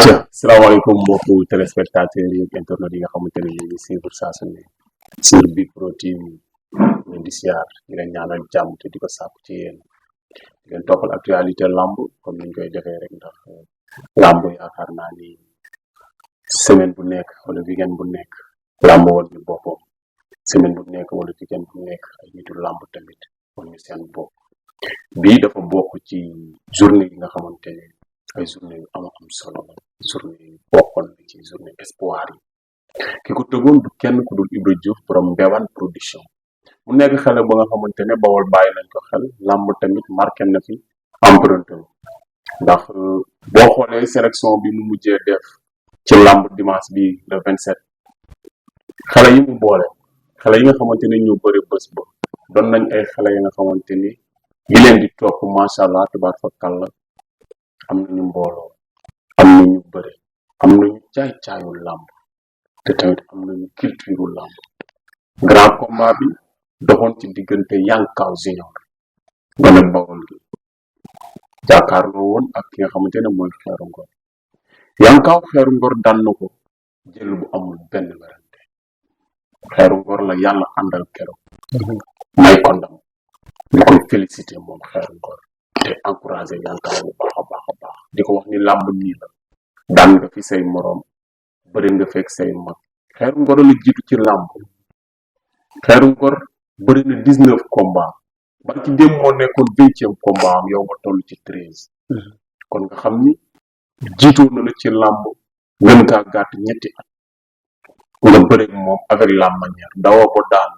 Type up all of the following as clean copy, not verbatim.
salaamaaleykum mbokku téléspectateurs yi ak internet yi nga xamante ne ñu ngi suivre saa su ne sur Big Pro TV leen di siyaar di leen ñaanal jàmm te di ko sàkku ci yéen di leen toppal actualité lamb comme niñ koy defee rek ndax lamb yaakaar naa ni semaine bu nekk wala weekend bu nekk lamb woon ñu boppam semaine bu nekk wala weekend bu nekk ay nitu lamb tamit woon ñu seen bopp bii dafa bokk ci journée yi nga xamante ne ay journée yu am solo la journée yu bokkoon na ci journée espoir yi ki ko tëggoon du kenn ku dul Ibra Diouf borom Mbewaan production mu nekk xale ba nga xamante ne Bawol bàyyi nañ ko xel làmb tamit marqué na fi empreinte ndax boo xoolee sélection bi mu mujjee def ci làmb dimanche bi le 27 xale yi mu boole xale yi nga xamante ne ñu bëri bés ba doon nañ ay xale yi nga xamante ni yi leen di topp macha allah tubaar fa kàlla am nañu mbooloo am nañu bëre am nañu caay-caayu làmb te tamit am nañu culture làmb grand combat bi doxoon ci diggante Yankaw Junior gone Bawol gi jàkkaarloo woon ak ki nga xamante ne mooy Xeeru Ngor Yankaw Xeeru Ngor daan na ko jël bu amul benn werante Xeeru Ngor la yàlla àndal keroog may ko ndam di koy félicité moom Xeeru Ngor te encouragé Yankaw bu baax a baax a baax di ko wax ni làmb nii la daan nga fi say moroom bëri nga fekk say mag Xeeru Ngor la jiitu ci làmb Xeeru Ngor bëri na 19 combat ba ci dem moo nekkoon 20e combat am yow nga toll ci 13 kon nga xam ni jiitoo na la ci làmb gën kaa gàtt ñetti at nga bëri moom avec la manière dawoo ko daan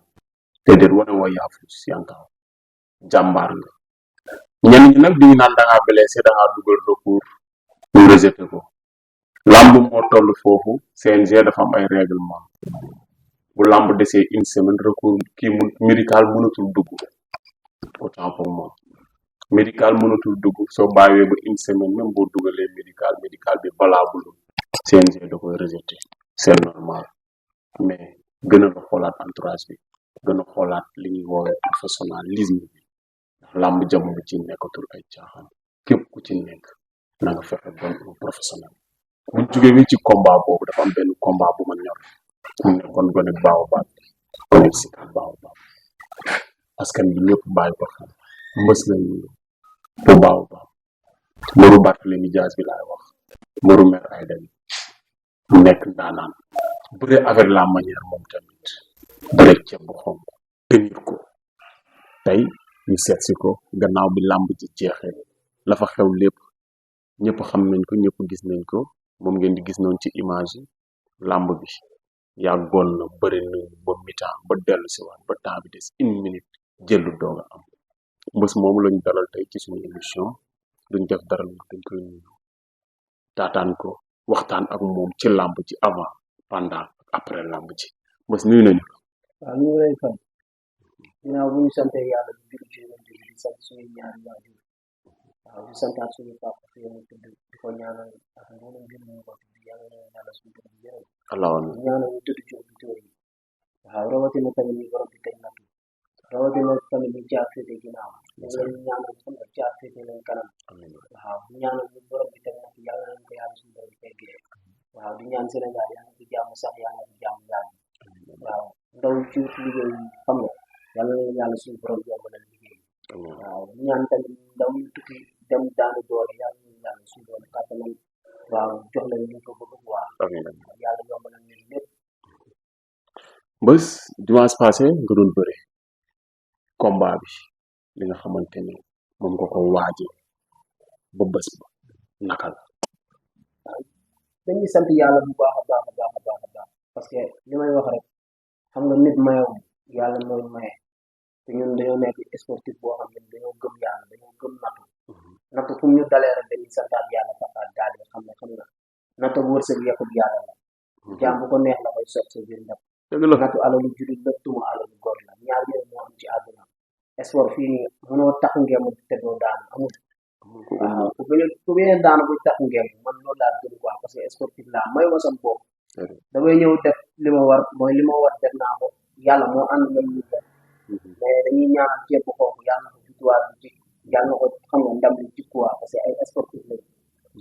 te déet wane woo yaafus Yankaw jàmbaar nga ñenn ñi nag diñu naan dangaa blessé dangaa dugal recours ñu rejeté ko làmb moo toll foofu CNG dafa am ay règlement bu làmb desee une semaine recours kii mu médical mënatul dugg autant pour moi médical mënatul dugg soo bàyyee ba une semaine même boo dugalee médical bi valable CNG da koy rejeté c'est normal mais gën a la xoolaat entourage bi gën a xoolaat li ñuy woowee professionnalisme bi ndax làmb jamono ci nekkatul ay caaxaan képp ku ci nekk na nga fexe bon professionnel buñ jógee wi ci combat boobu dafa am benn combat bu ma ñor mu nekkoon gone Baobab gone Sicap Baobab askan bi ñëpp bàyyi ko xam mbës lañu bu Baobab mbëru Barthélémy Dias bi laay wax mbëru Mère Aïda bi mu nekk ndaanaan bëre avec la manière moom tamit bëre ceeb bu xonk tenir ko tey ñu seet si ko gannaaw bi làmb ci jeexee la fa xew lépp ñëpp xam nañ ko ñëpp gis nañ ko moom ngeen di gis noonu ci image yi làmb bi yàggoon na bëri nañu ba mi-temps ba dellu si waat ba temps bi des une minute jëllu doog a am mbës moomu lañu dalal tey ci suñu émission duñ def dara lu dañ koy nuyu taataan ko waxtaan ak moom ci làmb ci avant pendant ak après làmb ci mbës nuyu nañu ko. waaw ñu ngi lay fay ginnaaw bu ñu sante yàlla di julli ci yonent bi di sant suñu ñaari waajur waaw di santaat suñu papa fi mu tëdd di ko ñaanal ak mboolem mbir mu ko tudd yàlla na yàlla suñu borom bi yërëm ñaanal ñu tëdd ci hôpital yi waaw rawatina tamit ñu borom bi teg nattu rawatina tamit ñu jaar féete ginnaaw ñu leen ñaanal xam nga jaar féete leen kanam waaw di ñaanal ñu borom bi teg nattu yàlla nañ ko yàlla suñu borom bi teggee waaw di ñaan Sénégal yàlla na ko jàmm sax yàlla na ko jàmm yàgg waaw ndaw ci liggéey xam nga yàlla na yàlla suñu borom yombalal liggéey waaw di ñaan tamit ndaw ñu tukki dem daanu doole yàlla na yàlla suñu borom kàttanal waaw jox leen ñu ko bëgg waaw yàlla yombalal leen lépp. Mbës dimanche passé nga doon bëre combat bi li nga xamante ne moom nga ko waaje ba bés ba naka la. waaw dañuy sant yàlla bu baax a baax a baax a baax a baax parce que li may wax rek xam nga nit mayewul yàlla mooy maye te ñun dañoo nekk sportif boo xam ne dañoo gëm yàlla dañoo gëm nattu fu ñu dalee rek dañuy santaat yàlla taxaat daal di xam ne xam nga nattu wërsëg yekkul yàlla la jaam bu ko neex la koy sot sa biir ndab nattu alalu jullit la tuma alalu góor la ñaar yooyu moo am ci àdduna sport fii nii mënoo tax ngeen te doo daan amul waaw ku beneen daan buy tax ngeen man loolu laa gën quoi parce que sportif laa may ma sam bopp damay ñëw def li ma war mooy li ma war def naa ko yàlla moo ànd na ñu def mais dañuy ñaanal ceeb bu xonk yàlla na ko victoire bi ci yàlla na ko xam nga ndam li ci quoi parce que ay sportif lañ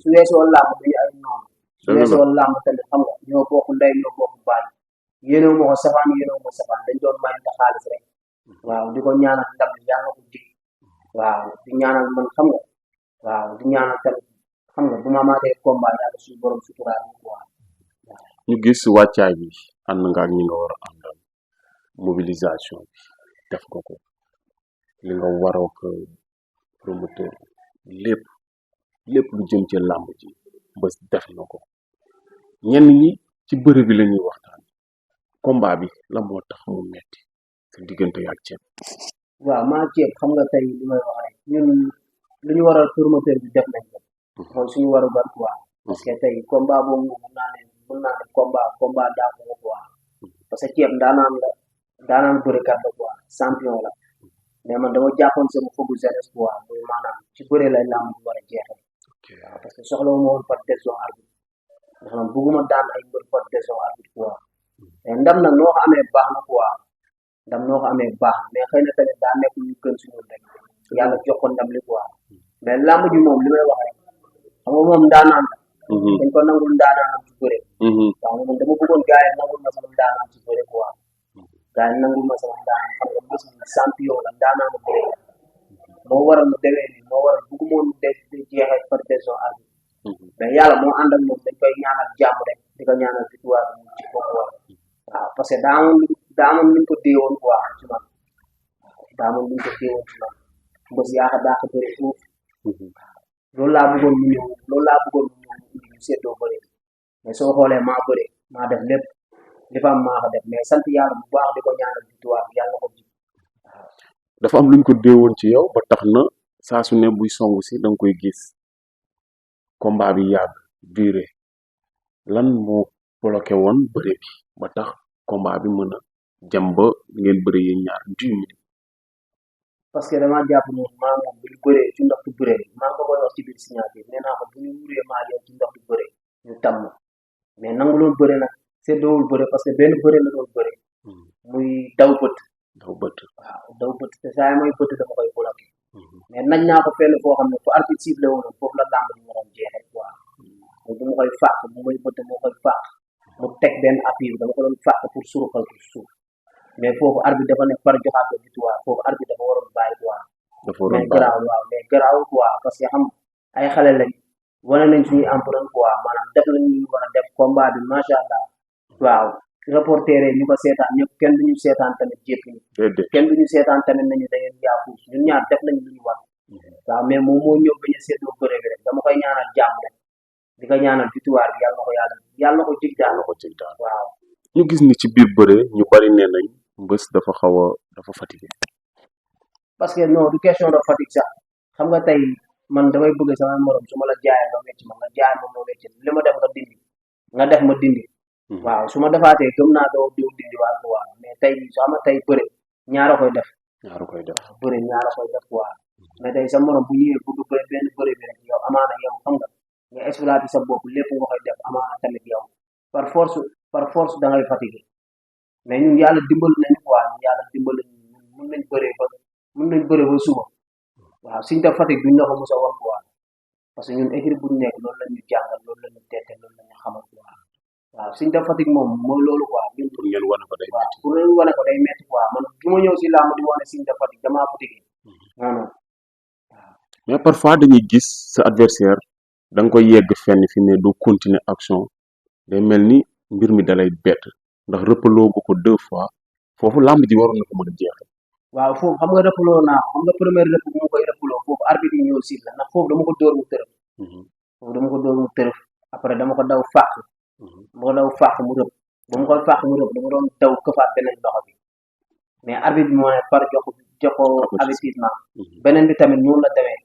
su weesoo làmb dañu ay noonu su weesoo làmb tamit xam nga ñoo bokk ndey ñoo bokk baay yéenewu ma ko safaan yéenewu ma safaan dañ doon mayante xaalis rek waaw di ko ñaanal ndam bi yàlla ko jig waaw di ñaanal man xam nga waaw di ñaanal tamit xam nga bu ma amaatee combat yàlla suñu borom suturaal ñu quoi ñu gis wàccaay bi ànd nga ak ñi nga war a àndal mobilisation bi def nga ko li nga waroo ko promoteur lépp lépp lu jëm ci làmb ji bés def na ko ñenn ñi ci bëre bi la ñuy waxtaan combat bi la moo tax mu metti sa diggante ak Thieb. waaw maa Thieb xam nga tey li may wax rek ñun lu ñu war a promoteur bi def nañ ko mooy suñu war a bar quoi parce que tey combat boobu mun naa ne combat daa ko quoi parce que Thieb daanaan bërekat la quoi champion la mais man dama jàppoon sama foogu jeunesse quoi mooy maanaam ci bëre lay làmb bi war a jeexee waaw parce que soxla wu ma woon par décision arbitre ndax man bëgguma daan ay mbër par décision arbitre quoi mais ndam nag noo ko amee baax na quoi ndam noo ko amee baax na mais xëy na tamit daa nekk ñu gën si ñun rek yàlla jox ko ndam li quoi mais làmb ji moom li may wax rek xam nga moom ndaanaan la dañ ko nangul ndaanaanam ci bëre waaw man dama bëggoon gars yi nangul ma sama ndaanaan ci bëre quoi gars yi nangul ma sama ndaanaan xam nga bés bi champion la ndaanaanu bëre la moo waral mu demee nii moo waral bëggu moon de jeexee par décision arbitre mais yàlla moo ànd ak moom dañ koy ñaanal jàmm rek di ko ñaanal victoire bi ci kooku war waaw parce que daa amoon luñ ko déewoon quoi ci man daa amoon luñ ko déewoon ci man mbës yaaka daa ko bëri foofu loolu laa bëggoon mu ñëw ñu seddoo bëri mais soo xoolee maa bëri maa def lépp li fa am maa ko def mais sant yàlla bu baax di ko ñaanal victoire bi yàlla ko ji waaw dafa am luñ ko déewoon ci yow ba tax na saa su ne buy songu si da nga koy gis combat bi yàgg duré lan moo bloqué woon bëre bi ba tax combat bi mën a jëm ba ngeen bëre yi ñaar 10 minutes. parce que dama jàpp moom maa moom bu ñu bëree ci ndox du bëree maa ngi ko koy wax ci biir signature nee naa ko bu ñu wuree maa yow ci ndox du bëree ñu tàmm mais nangu loon bëre nag seddoowul bëre parce que benn bëre la doon bëre muy daw bët waaw daw bët te saa yi may bët dama koy bloqué mais nañ naa ko fenn foo xam ne fu arbitre sifflé woon foofu la làmb ñu waroon jeexee quoi mais bu ma koy fàq bu may bët moo koy fàq mu teg benn appui dama ko doon fàq pour suruxal pour suuf mais foofu arbitre dafa ne par joxaat ko victoire foofu arbitre dafa waroon bàyyi quoi mais garaaw waaw mais garaaw quoi parce que xam ay xale lañ wane nañ suñuy empreinte quoi maanaam def nañ ñu war a def combat bi macha allah waaw reporter yi ñu ko seetaan ñëpp kenn duñu seetaan tamit jéppi ñu kenn duñu seetaan tamit nañu da ngeen yaafuus ñun ñaar def nañ lu ñu war waaw mais moom moo ñëw bañ a seetloo bëre bi rek dama koy ñaanal jàmm rek di ko ñaanal victoire bi yàlla na ko jig daal waaw ñu gis ni ci biir bëre ñu bari nee nañ mbës dafa fatigué parce que non du question de fatigue sax xam nga tey man damay bëgg sama morom su ma la jaayee nga wecc ma nga jaay ma ma wecc li ma def nga dindi nga def ma dindi waaw su ma defaatee gëm naa doo dindi waat ko waaw mais tey su ama tey bëre ñaara koy def bëre ñaara koy def quoi mais tey sa morom bu ñëwee bëgg bëre benn bëre bi rek yow amaana yow xam nga exploité sa bopp lépp nga koy def amaana tamit yow par force da ngay fatigué mais ñun yàlla dimbali nañu quoi ñun yàlla dimbali nañu mën nañ bëre ba suba waaw suñ def fatigue duñ la ko mos a wax quoi parce que ñun équipe bu ñu nekk loolu la ñu jàngal loolu la ñu tette loolu la ñu xamal quoi waaw suñ def fatigue moom mooy loolu quoi ñun pour ngeen wane ko day métti pour ngeen wane ko day métti quoi man du ma ñëw si làmb di wane suñ def fatigue damaa fatigué non non waaw mais parfois dañuy gis sa adversaire da nga koy yegg fenn fi ne doo continuer action day mel ni mbir mi dalay bett ndax rëppaloo nga ko 2 fois foofu làmb ji waroon na ko mën a jeexal waaw foofu xam nga rëppaloo naa ko xam nga première rëpp bu ma koy rëppaloo foofu arbitre yi ñëw siit la ndax foofu dama ko dóor mu tërëf après dama ko daw fàq mu rëpp ba ma koy fàq mu rëpp dama doon daw këfaat beneen loxo bi mais arbitre bi moo ne par jox ko avertissement beneen bi tamit noonu la demee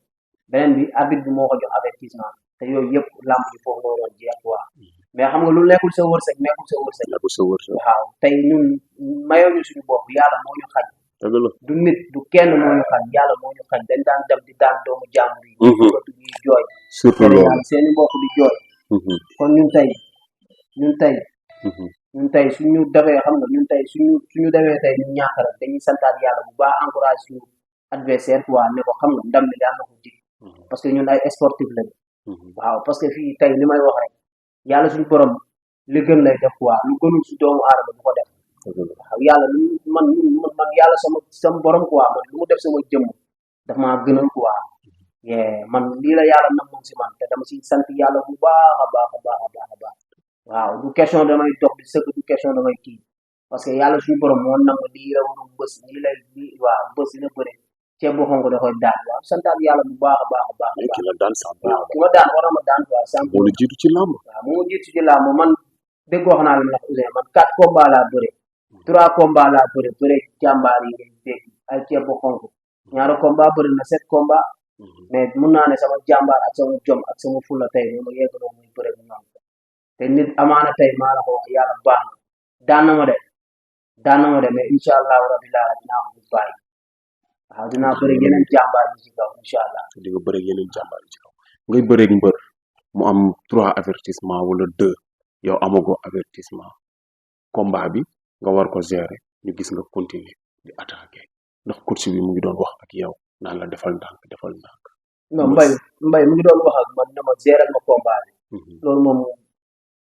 beneen bi arbitre bi moo ko jox avertissement te yooyu yëpp làmb ji foofu moo doon jeex quoi mais xam nga lu nekkul sa wërsëg waaw tey ñun mayoo ñu suñu bopp yàlla moo ñu xañ du nit du kenn moo ñu xañ yàlla moo ñu xañ dañ daan dem di daan doomu jàmbur yi ñuy jooy surtout loolu seeni mbokk di jooy kon ñun tey suñu defee xam nga ñun tey suñu defee tey ñu ñàkk rek dañuy santaat yàlla bu baax encouragé suñu adversaire quoi ne ko xam nga ndam bi yàlla na ko jig parce que ñun ay sportif lañ waaw parce que fii tey li may wax rek yàlla suñu borom li gën lay def quoi lu gënul si doomu aadama du ko def waaw yàlla man yàlla sama borom quoi man lu mu def sama jëmm daf maa gënal quoi man lii la yàlla namoon si man te dama si sant yàlla bu baax a baax a baax a baax a baax waaw du question damay dox di sëgg du question damay kii parce que yàlla suñu borom moo nam lii la waroon bës lii lay lii waaw bës dina bëre ceeb bu xonk da koy daan waaw santaat yàlla bu baax a baax a baax ki la daan sàmm waaw ki ma daan war na ma daan quoi sàmm moo la jiitu ci làmb waaw moo jiitu ci làmb man dégg wax naa la nag Ouzin man 4 combats laa bëre 3 combats laa bëre jàmbaar yi ngay dégg ay ceeb bu xonk ñaari combat bëri na 7 combats mais mun naa ne sama jàmbaar ak sama jom ak sama fulla tey moom ma yegg noonu muy bëre bu ñoom te nit amaana tey maa la ko wax yàlla baax na daan na ma de mais incha allahu rabi laa dinaa ko fi bàyyi waaw dinaa bëri yeneen jàmbaar yi ci kaw incha allah. di nga bëre yeneen jàmbaar yi ci kaw ngay bëreeg mbër mu am 3 avertissement wala 2 yow amagoo avertissement combat bi nga war ko gérer ñu gis nga continuer di attaquer ndax coach bi mu ngi doon wax ak yow naan la defal ndànk defal ndànk. non mbay mu ngi doon wax ak man ne ma gérer ma combat bi. loolu moom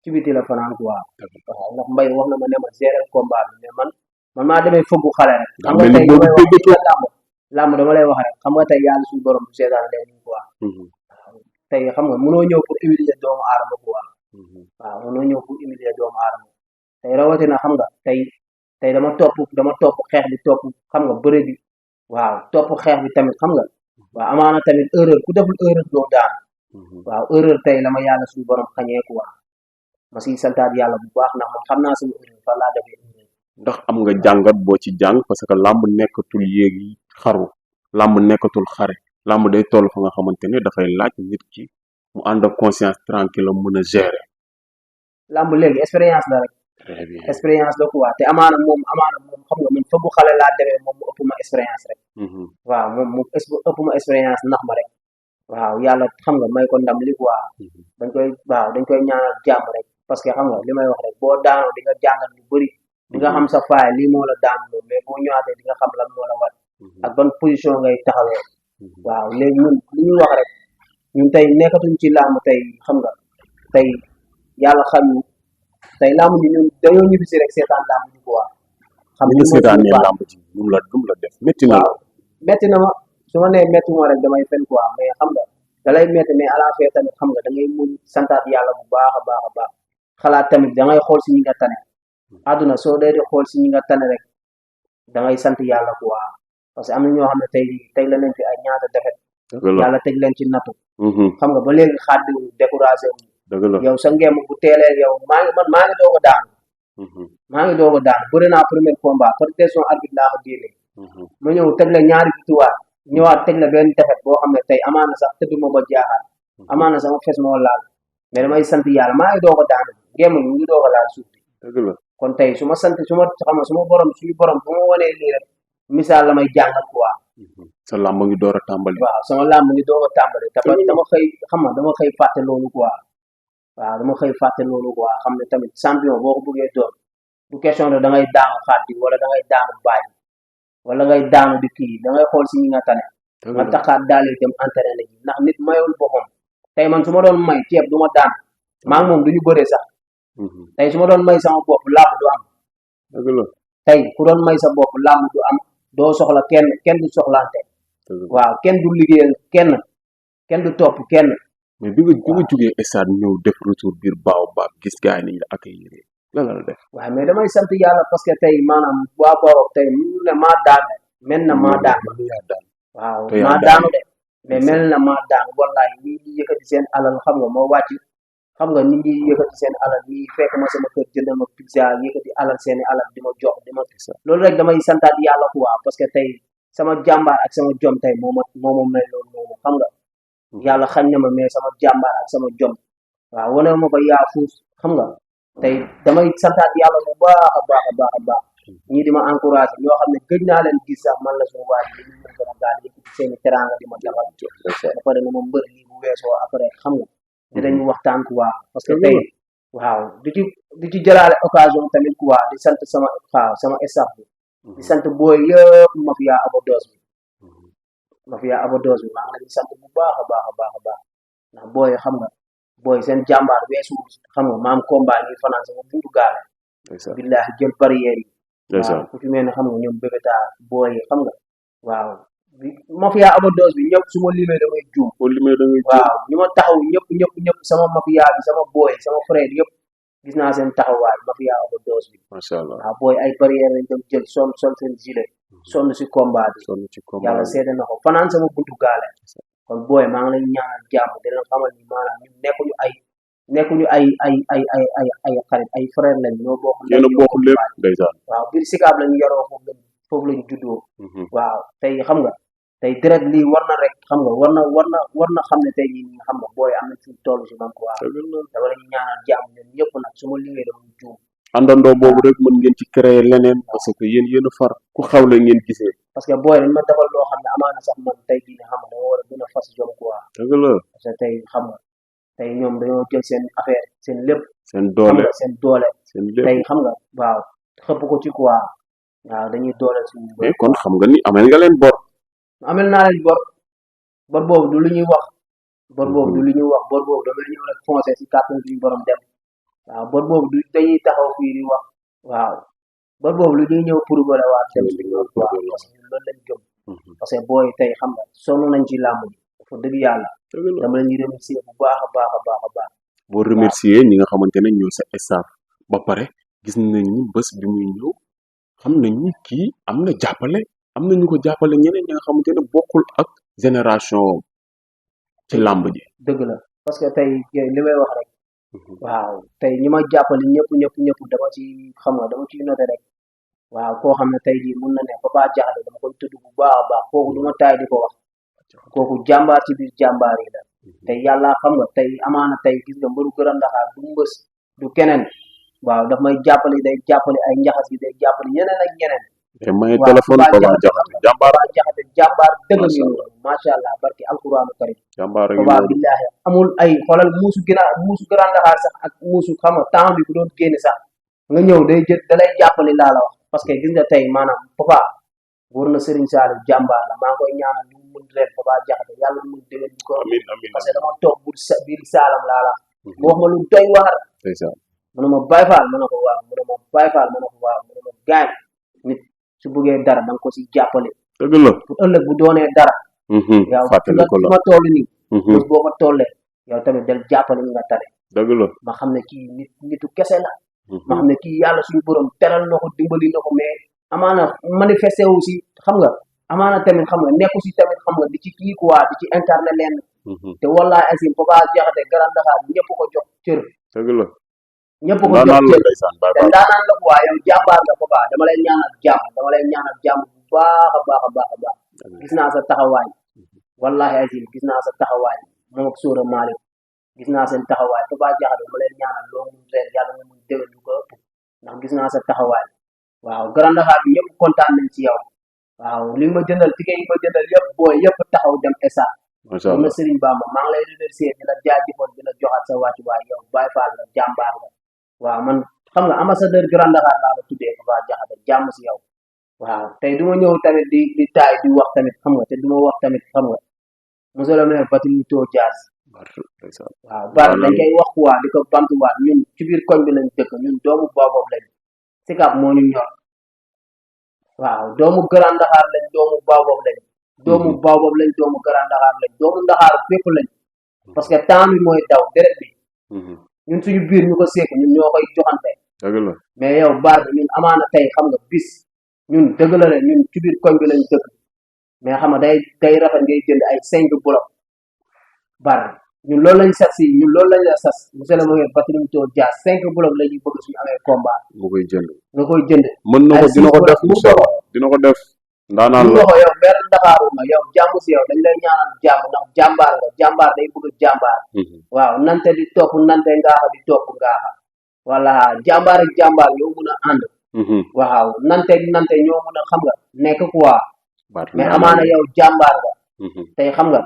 ci biti la fanaan quoi. waaw ndax mbay wax na ma ne ma gérer combat bi mais man maa demee fëggu xale rek. xam nga tey damay wax làmb dama lay wax rek xam nga tey yàlla suñu borom du seetaan leen quoi. waaw tey xam nga mënoo ñëw pour humilier doomu aadama quoi. waaw mënoo ñëw pour humilier doomu aadama tey rawatina xam nga tey dama topp xeex bi topp xam nga bëre bi waaw topp xeex bi tamit xam nga waaw amaana tamit erreur ku deful erreur doo daan waaw erreur tey la ma yàlla suñu borom xañee quoi ma siy santaat yàlla bu baax ndax man xam naa sama erreur fan laa defee erreur ndax am nga jàngat boo ci jàng parce que làmb nekkatul yéegi xaru làmb nekkatul xare làmb day toll fa nga xamante ne dafay laaj nit ki mu ànd ak conscience tranquille mën a gérer. làmb léegi expérience la rek. très bien expérience la quoi te amaana moom xam nga man fa bu xale laa demee moom mu ëpp ma expérience rek. waaw moom mu ëpp ma expérience nax ma rek. waaw yàlla xam nga may ko ndam li quoi. dañ koy ñaanal jàmm rek parce que xam nga li may wax rek boo daanoo di nga jàngat lu bëri. di nga xam sa faay lii moo la daan loolu mais boo ñëwaatee di nga xam lan moo la war. ak ban position ngay taxawee. waaw léegi ñun li ñuy wax rek ñun tey nekkatuñ ci làmb tey xam nga tey yàlla xam ñu tey làmb ji ñun dañoo ñibbisi rek seetaan làmb ji quoi. xam nga seetaanee làmb ji lu mu la def métti na waaw métti na ma su ma nee métti moo rek damay fen quoi mais xam nga da lay métti mais à la fin tamit xam nga da ngay mun santaat yàlla bu baax a baax a baax xalaat tamit da ngay xool si ñi nga tane àdduna soo dee di xool si ñi nga tane rek da ngay sant yàlla quoi parce que am na ñoo xam ne tey la leen fi ay ñaata defet yàlla teg leen ci nattu xam nga ba léegi xaaddi découragé wu yow sa ngeem bu teelee yow maa ngi doog a daanu maa ngi doog a daanu bëri naa premier combat par décision arbitre laa ko génnee ma ñëw teg la ñaari victoire ñëwaat teg la benn defet boo xam ne tey amaana sax tëdduma ba jaaxaar amaana sama fes moo laal mais damay sant yàlla maa ngi doog a daanu ngeem ñu ngi doog a laal suuf bi kon tey su ma xam nga suñu borom bu ma wanee lii rek misaal la may jàngal quoi. sa làmb ngi door a tàmbali. waaw sama làmb ngi door a tàmbali. dama xëy fàtte loolu quoi. waaw dama xëy fàtte loolu quoi xam ne tamit champion boo ko bëggee doon du question de da ngay daanu xaati wala da ngay daanu bàyyi wala ngay daanu di kii da ngay xool si ñi nga tane. nga taxaat daal di dem entraîné ji ndax nit mayul boppam tey man su ma doon may ceeb du ma daan maa ngi moom du ñu bëree sax. tey su ma doon may sama bopp làmb du am. tey ku doon may sa bopp làmb du am doo soxla kenn du soxlante. waaw kenn du liggéeyal kenn du topp kenn. mais bi nga jógee stade ñëw def retour biir Baobab gis gars yi ni ñu la accueillir lan la def. waaw mais damay sant yàlla parce que tey maanaam waa Baobab tey mu ne maa daan mel na maa daan. waaw maa daanu de mais mel na maa daan wallahi ñi di yëkkati seen alal xam nga moo wàcc xam nga nit ñi yëkkati seen alal ñi fekk ma sama kër jëndal ma pizza yëkkati alal seeni alal di ma jox di ma loolu rek damay santaat yàlla quoi parce que tey sama jàmbaar ak sama jom tey moo ma mel loolu moomu xam nga yàlla xañ na ma mais sama jàmbaar ak sama jom waaw wane ma ko yaa fuus xam nga tey damay santaat yàlla bu baax a baax a baax a baax ñii di ma encouragé ñoo xam ne gëj naa leen gis sax man la suñu waa ji ñu mën ko gaal yëkkati seeni teranga di ma defal ba pare na ma mbër lii bu weesoo après xam nga dinañu waxtaan quoi parce que tey waaw di ci jëlaale occasion tamit quoi di sant sama staff bi di sant booy yëpp mafia abados bi maa ngi leen di sant bu baax a baax a baax a baax ndax booy xam nga booy seen jàmbaar weesu xam nga maam combat ñuy fanaan sama buntu gaale ndeysaan billahi jël barrière yi waaw ndeysaan ku ci mel ne xam nga ñoom bébéta booy yi xam nga waaw mafia overdose bi ñëpp su ma limee damay juum boo limee da ngay waaw ñu ma taxaw ñëpp sama mafia bi sama booy sama frère yëpp gis naa seen taxawaay mafia overdose bi macha allah waaw booy ay barrière lañ dem jël sol seen gilet sonn si combat bi sonn ci combat yàlla seede na ko fanaan sama buntu gaale kon booy maa ngi leen ñaanal jàmm di leen xamal ni maanaam ñun nekkuñu ay xarit ay frère lañ ñoo bokk yéen a bokk lépp ndeysaan waaw biir Sicap lañu yaroo foofu lañu juddoo waaw tey xam nga tey deret lii war na rek xam nga war na xam ne tey jii xam nga booy am na fi toll si man quoi dama leen ñaanal jàmm ñun ñëpp nag su ma liggéey dama juum àndandoo boobu rek mën ngeen ci créer leneen parce que yéen a far ku xawle ngeen gisee parce que booy dañ ma defal loo xam ne amaana sax man tey jii xam nga dama war a gën a fas jom quoi dëgg la parce que tey xam nga tey ñoom dañoo jël seen affaire seen lépp seen doole seen doole seen lépp tey xam nga waaw xëpp ko ci quoi waaw dañuy doole suñu mais kon xam nga ni amel nga leen bor amel naa leen bor boobu du lu ñuy wax bor boobu du lu ñuy wax bor boobu dama ñëw rek foncé si kàttan suñu borom dem waaw bor boobu du dañuy taxaw fii di wax waaw bor boobu lu ñuy ñëw pour bale waa dem si ñoom waaw parce que loolu lañ gëm parce que booy tey xam nga sonn nañ ci làmb ji dafa dëgg yàlla dama leen di remercier bu baax a baax boo remercier ñi nga xamante ne ñoo sa staff ba pare gis nañ ni bés bi muy ñëw xam nañ ni kii am na jàppale am na ñu ko jàppale ñeneen ñi nga xamante ne bokkul ak génération ci làmb ji dëgg la parce que tey li may wax rek waaw tey ñi ma jàppale ñëpp dama ci xam nga dama ciy noté rek waaw koo xam ne tey jii mun na ne Papa Diakhaté dama koy tudd bu baax a baax kooku du ma taay di ko wax kooku jàmbaar ci biir jàmbaar yi la tey yàlla xam nga tey amaana tey gis nga mbëru Grand Dakar du mbës du keneen waaw daf may jàppale day jàppale ay njaxas yi day jàppale ñeneen ak ñeneen te may téléphone Papa Diakhaté jàmbaar Papa Diakhaté jàmbaar dëgg ñu macha allah barki alquranu karim jàmbaar Papa billahi amul ay xoolal muusu Grand Dakar sax ak muusu xam nga temps bi bu doon génne sax nga ñëw day jël da lay jàppale laa la wax parce que gis nga tey maanaam Papa wóor na Serigne Saliou jàmbaar la maa ngi koy ñaanal lu mu mën ren Papa Diakhaté yàlla mu déwén bu ko amiin parce que dama toog biir saalam laa la mu wax ma lu doy waar mu ne ma Baye Fall ma ne ko waaw mu ne ma Baye Fall ma ne ko waaw mu ne ma gaañ nit su bëggee dara da nga ko si jàppale dëgg la pour ëllëg bu doonee dara yow fàttali ko la ma toll nii bés boo ma tollee yow tamit del jàppale ñu nga tare dëgg la ma xam ne kii nitu kese la ma xam ne kii yàlla suñu borom teral na ko dimbali na ko mais amaana manifesté wu si xam nga amaana tamit xam nga nekku si tamit xam nga di ci kii quoi di ci internet leen te wallahi asim Papa Diakhaté Grand Dakar ñëpp ko jox cër dëgg la ñëpp ko jox cër te ndaanaan la quoi yow jàmbaar nga Papa dama lay ñaanal jàmm bu baax a baax gis naa sa taxawaay wallahi asim gis naa sa taxawaay moom ak Sóora Malick gis naa seen taxawaay Papa Diakhaté dama lay ñaanal loo mun ren yàlla nga mun déwén lu ko ëpp ndax gis naa sa taxawaay waaw Grand Dakar bi ñëpp kontaan nañ ci yow waaw li ma jëndal ticket yi ma jëndal yëpp booy yëpp taxaw dem esa ma Serigne Bamba maa ngi lay remercier di la jaajëfal di la joxaat sa wàccu waay yow Baye Fall la jàmbaar la waaw man xam nga ambassadeur Grand Dakar laa la tuddee Papa Diakhaté jàmm si yow waaw tey du ma ñëw tamit di taay di wax tamit xam nga te du ma wax tamit xam nga monsieur le maire Batilito Diaz waaw bar dañ koy wax quoi di ko bamtuwaat ñun ci biir koñ bi lañ dëkk ñun doomu boobob lañ Sicap moo ñu ñor waaw doomu Grand Dakar lañ doomu boobob lañ doomu Grand Dakar lañ doomu Dakar fépp lañ parce que temps bi mooy daw deret bi ñun suñu biir ñu ko seek ñun ñoo koy joxante mais yow bar ñun amaana tey xam nga bis ñun dëgg la ñun ci biir koñ bi lañ dëkk mais xam nga day rafet ngay jënd ay 5 bloc bar ñun loolu lañ sas ñun loolu lañ la sas monsieur le maire Batilito Diaz 5 bloc la ñuy bëgg suñu amee combat nga koy jënd mën na ko dina ko def inshallah dina ko def ndaanaan la ko yow maire Ndakaaru nga yow jàmm si yow dañ lay ñaanal jàmm ndax jàmbaar day bëgg jàmbaar waaw nante di topp nante ngaaxa di topp ngaaxa voilà jàmbaar ak jàmbaar ñoo mun a ànd waaw nante ñoo mun a xam nga nekk quoi mais amaana yow jàmbaar nga tey xam nga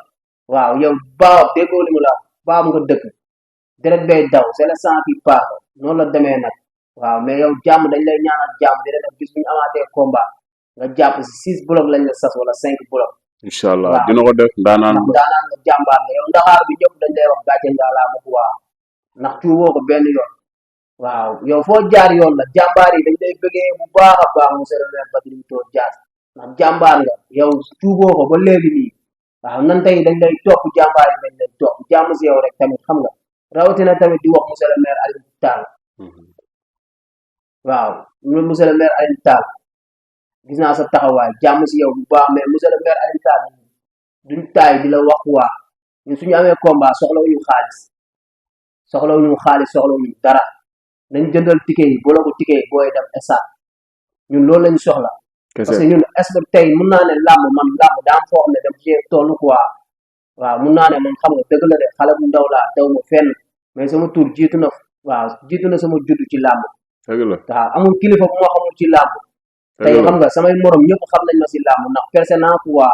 waaw yow baab déggoo li mu la baab nga dëkk deret bay daw c'est le sang qui parle noonu la demee nag waaw mais yow jàmm dañ lay ñaanal jàmm di leen gis bu ñu amaatee combat nga jàpp si 6 bloc lañ la sas wala 5 bloc inshallah dina ko def ndaanaan nga jàmbaar nga yow Ndakaar bi ñëpp dañ lay wax gàcce nga laa ma quoi ndax tuuboo ko benn yoon waaw yow foo jaar yoon la jàmbaar yi dañ lay bëggee bu baax a baax monsieur le maire Barthélémy Dias ndax jàmbaar nga yow tuuboo ko ba léegi nii waaw nan tey dañ lay topp jàmbaar yi dañ lay topp jàmm si yow rek tamit xam nga rawatina tamit di wax monsieur le maire Alioune Tall waaw ñun monsieur le maire Alioune Tall gis naa sa taxawaay jàmm si yow bu baax mais monsieur le maire Alioune Tall duñ taay di la wax waa ñun suñu amee combat soxlawuñu xaalis soxlawuñu dara nañ jëndal ticket yi bolo ko ticket yi booy dem stade ñun loolu lañ soxla parce que ñun est tey mun naa ne làmb daa am foo xam ne dam ci toll quoi waaw mun naa ne man xam nga dëgg la de xale bu ndaw laa daw ma fenn mais sama tur jiitu na sama judd ci làmb waaw amul kilifa bu ma xamul ci làmb tey xam nga samay morom ñëpp xam nañ ma si làmb ndax personnel quoi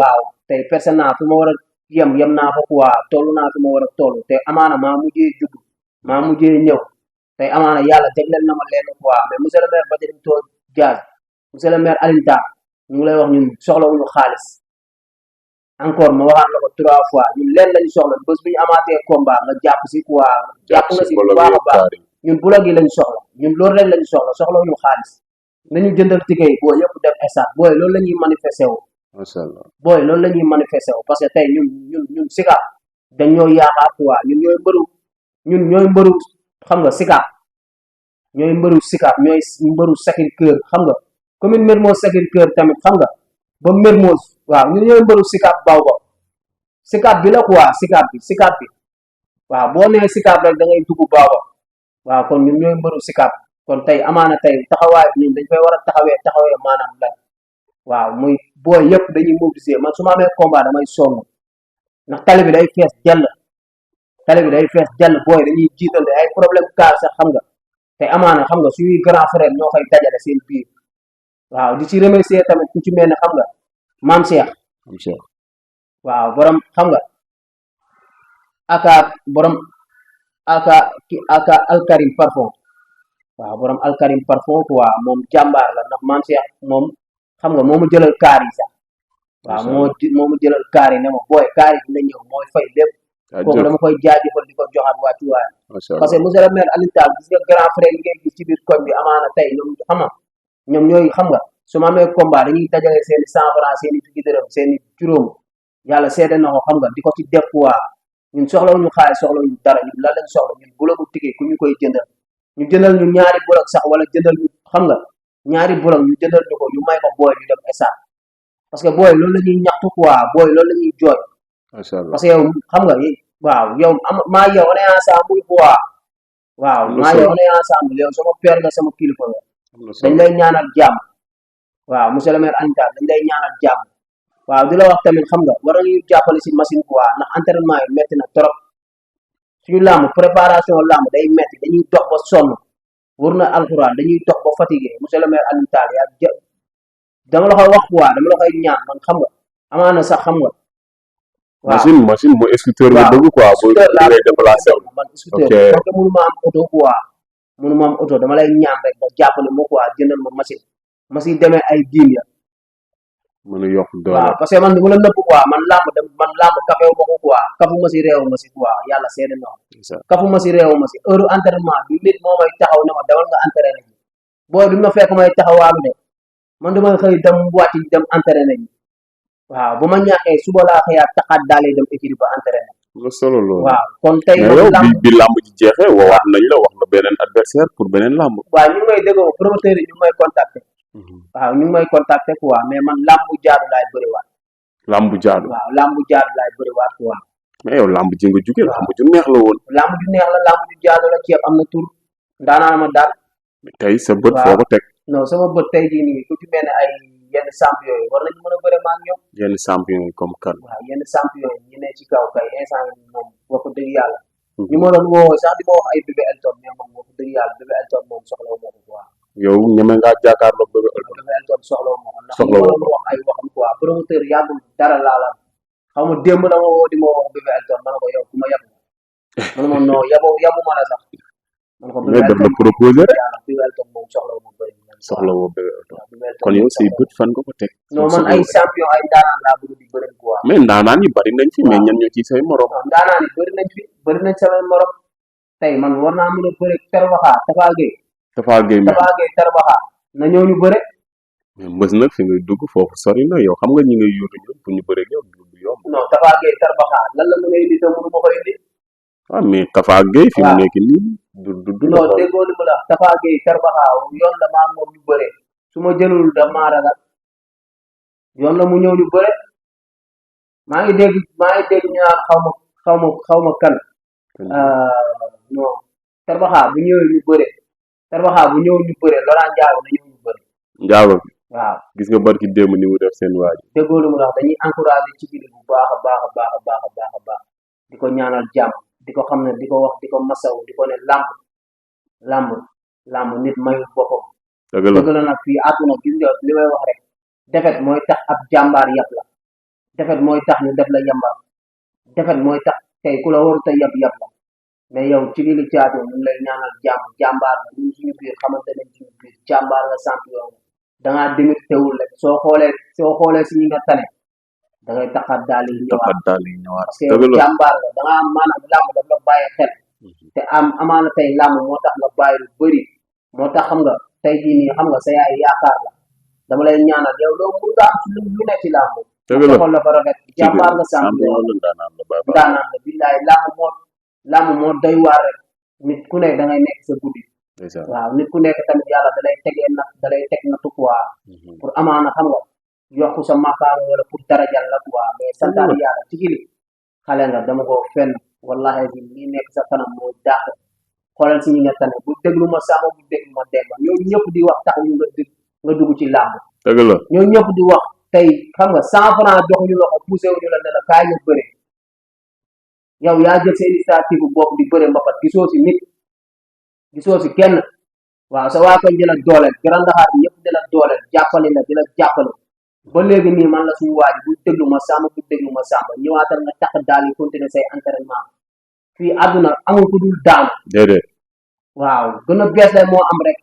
waaw tey personnel fu ma war a yem naa fa quoi toll naa fi ma war a toll te amaana maa mujjee judd maa mujjee ñëw tey amaana yàlla jagleel na ma leen quoi mais monsieur le maire Barthélémy Dias monsieur le maire Alioune Tall ñu ngi lay wax ñun soxlawuñu xaalis encore ma waxaat la ko 3 fois ñun leen lañ soxla bés bu ñu amaatee combat nga jàpp si quoi jàpp nga si bu baax a baax ñun bulog yi lañ soxla ñun loolu rek lañ soxlawuñu xaalis nañu jëndal ticket yi booy yëpp dem stade booy loolu la ñuy manifesté wu booy loolu la ñuy manifesté wu parce que tey ñun Sicap dañ ñoo yaakaar quoi ñun ñooy mbëru xam nga Sicap ñooy mbëru Sicap ñooy mbëru Sacré-Cœur xam nga commune Mermoz Sacré-Cœur tamit xam nga ba Mermoz waaw ñun ñooy mbëru Sicap Baobab Sicap bi la quoi Sicap bi waaw boo nee Sicap rek da ngay dugg Baobab waaw kon ñun ñooy mbëru Sicap kon tey amaana tey taxawaay bi ñun dañ fay war a taxawee maanaam la waaw muy booy yëpp dañuy mobiliser man su ma amee combat damay sonn ndax tali bi day fees dell booy dañuy jiital ay problème car sax xam nga te amaana xam nga suñuy grand frère ñoo koy dajale seen biir waaw di ci remercier tamit ku ci mel ne xam nga maam Cheikh waaw borom xam nga borom aka Alkarim Parfum waaw borom Alkarim Parfum quoi moom jàmbaar la ndax maam Cheikh moom xam nga moomu jëlal kaar yi sax waaw moomu jëlal kaar yi ne ma booy kaar yi dina ñëw mooy fay lépp kooku dama koy jaajëfal di ko joxaat waa ci waayam parce que monsieur le maire Alioune Tall gis nga grand frère yi ngay gis ci biir koñ bi amaana tey ñoom xam nga ñoom ñooy xam nga su ma amee combat dañuy dajale seeni 100 francs seeni fukki dërëm seeni juróom yàlla seede na ko xam nga di ko ci def quoi ñun soxlawuñu xaalis soxlawuñu dara ñun lan lañ soxla ñun bulogu ticket ku ñu koy jëndal ñu jëndal ñu ñaari bolog sax wala jëndal ñu xam nga ñaari bolog ñu jëndal ñu ko ñu may ko booy ñu dem stade parce que booy loolu la ñuy ñaxtu quoi booy loolu la ñuy jooy parce que yow xam nga waaw yow maa yow on est ensemble quoi waaw maa yow on est ensemble yow sama père nga sama kilifa nga dañ lay ñaanal jàmm waaw monsieur le maire Alioune Tall dañ lay ñaanal jàmm waaw di la wax tamit xam nga war nañu jàppale si machine quoi ndax entraînement yi metti na trop suñu làmb préparation làmb day metti dañuy dox ba sonn wër na alxuraan dañuy dox ba fatigué monsieur le maire Alioune Tall yaa dama la koy wax quoi dama la koy ñaan man xam nga amaana sax xam nga waaw machine mooy scooter nga bëgg quoi boo ngay déplacé wu man scooter parce que mënu ma am oto quoi mënu ma am oto dama lay ñaan rek nga jàppale ma quoi jëndal ma machine demee ay diin ya mën a yokk doole waaw parce que man dama la nëbb quoi man làmb kafewu ma ko quoi kafu ma si réew ma si quoi yàlla seede na kafu ma si réew ma si heure entraînement bi nit moo may taxaw ne ma dawal nga entraîné ji booy du ma fekk may taxawaalu de man damay xëy dem wàcc dem entraîné ji waaw bu ma ñaaxee suba laa xëyaat taxaat daal dem équipe ba entraîné la solo loolu waaw kon tey yow bi làmb ji jeexee woowaat nañ la wax la beneen adversaire pour beneen làmb waaw ñu ngi may déggoo promoteur yi ñu ngi may contacter waaw ñu ngi may contacter quoi mais man làmb jaadu laay bëriwaat làmb jaadu waaw làmb jaadu laay bëriwaat quoi mais yow làmb ji nga jóge làmb ju neex la woon làmb ju neex la làmb ju jaadu la ceeb am na tur ndaanaa ma daal tey sa bët foo ko teg non sama bët tey jii nii ku ci mel ne ay yenn champion yi war nañu mën a bëre ma ak ñoom yenn champion yi comme kan waaw yenn champion yi ñu ne ci kaw kay instant yi moom wax dëgg yàlla ñu ma doon woo sax di ma wax ay bébé Elton mais moom wax dëgg yàlla bébé Elton moom soxla moo ko quoi yow ñeme ngaa jàkkaarloo bébé Elton bébé Elton soxla moo ko ndax ma doon wax ay waxam quoi promoteur yàggul dara laala xaw ma démb la ma woo di ma wax bébé Elton ma ne ko yow ku ma yab ma ne ma non yabu ma la sax man ko mais daf la proposé rek bébé Elton moom soxla moo bëri soxla woo bébé Elton kon yow say bët fan nga ko teg non man ay champion ay ndaanaan laa bëgg di bëri quoi mais ndaanaan yi bari nañ fi mais ñan ñoo ci say morom ndaanaan yi bëri nañ fi bëri nañ samay morom tey man war naa mën a bëre Tarbaxa Tafa Gueye Tafa Gueye mais Tafa Gueye Tarbaxa na ñëw ñu bëre mbës nag fi ngay dugg foofu sori na yow xam nga ñi ngay yóotu ñoom pour ñu bëre ak yow du yomb. non Tafa Gueye Tarbaxa lan la mën a indi te mënu ma ko indi ah mais Tafa Gueye fi mu waaw nekk nii du non déggoo li mu la wax Tafa Gueye Tarbaxa yoon la maa moom ñu bëre su ma jëlul daf maa ragal yoon la mu ñëw ñu bëre maa ngi dégg ñu naan xaw ma kan non Tarbaxa bu ñëwee ñu bëre Tarbaxa bu ñëwee ñu bëre Laurent Ndiago na ñëw ñu bëre njaago bi waaw gis nga barki démb ni mu def seen waa ji déggoo li mu la wax dañuy encouragé ci biir bu baax a baax a baax a baax a baax a baax di ko ñaanal jàmm di ko xam ne di ko wax di ko masaw di ko ne làmb nit mayul boppam dëgg la dëgg la nag fii àdduna gis nga li may wax rek defet mooy tax ab jàmbaar yàpp la defet mooy tax ñu def la yambar defet mooy tax tey ku la warut a yàpp la mais yow ci li caatu ñu ngi lay ñaanal jàmm jàmbaar nga ñun suñu biir xamante nañ suñu biir jàmbaar nga champion nga dangaa demit teewul rek soo xoolee si ñi nga tane da ngay taxaat daal yi ñëwaat taxat daal yi ñëwaat parce que dëgg la jàmbaar nga da nga am maanaam làmb daf la bàyyi xel te amaana tey làmb moo tax nga bàyyi lu bëri moo tax xam nga tey jii nii xam nga sa yaay yaakaar la dama lay ñaanal yow loolu mun nga am ci lu ne ci làmb dëgg la xool la fa rafet jàmbaar nga champion la ndaanaan la baax daanaan la billaay làmb moo doy waar rek nit ku nekk da ngay nekk sa guddi ndeysaan waaw nit ku nekk tamit yàlla da lay teg na tukkuwaa pour amaana xam nga yokku sa maqaama wala pour darajal la quoi mais santaat yàlla ci gili xale nga dama ko fenn wallahi bi lii nekk sa kanam moo dàq xoolal si ñi nga tane bu déglu ma Samba bu déglu ma Demba ñooñu ñëpp di wax tax ñu nga dugg ci làmb dëgg la ñooñu ñëpp di wax tey xam nga 100 francs joxuñu la ko poussé wuñu la ne la kaay nga bëre yow yaa jël sa initiative bopp di bëre mbapat gisoo si nit gisoo si kenn waaw sa waa koñ di la dooleel Grand Dakar ñëpp di la dooleel jàppale la di la jàppale ba léegi nii man la suñu waaj bu déglu ma Samba ñëwaatal nga tax daal yi continuer say entraînement fii àdduna amul ku dul daanu déedéet waaw gën a bees la moo am rek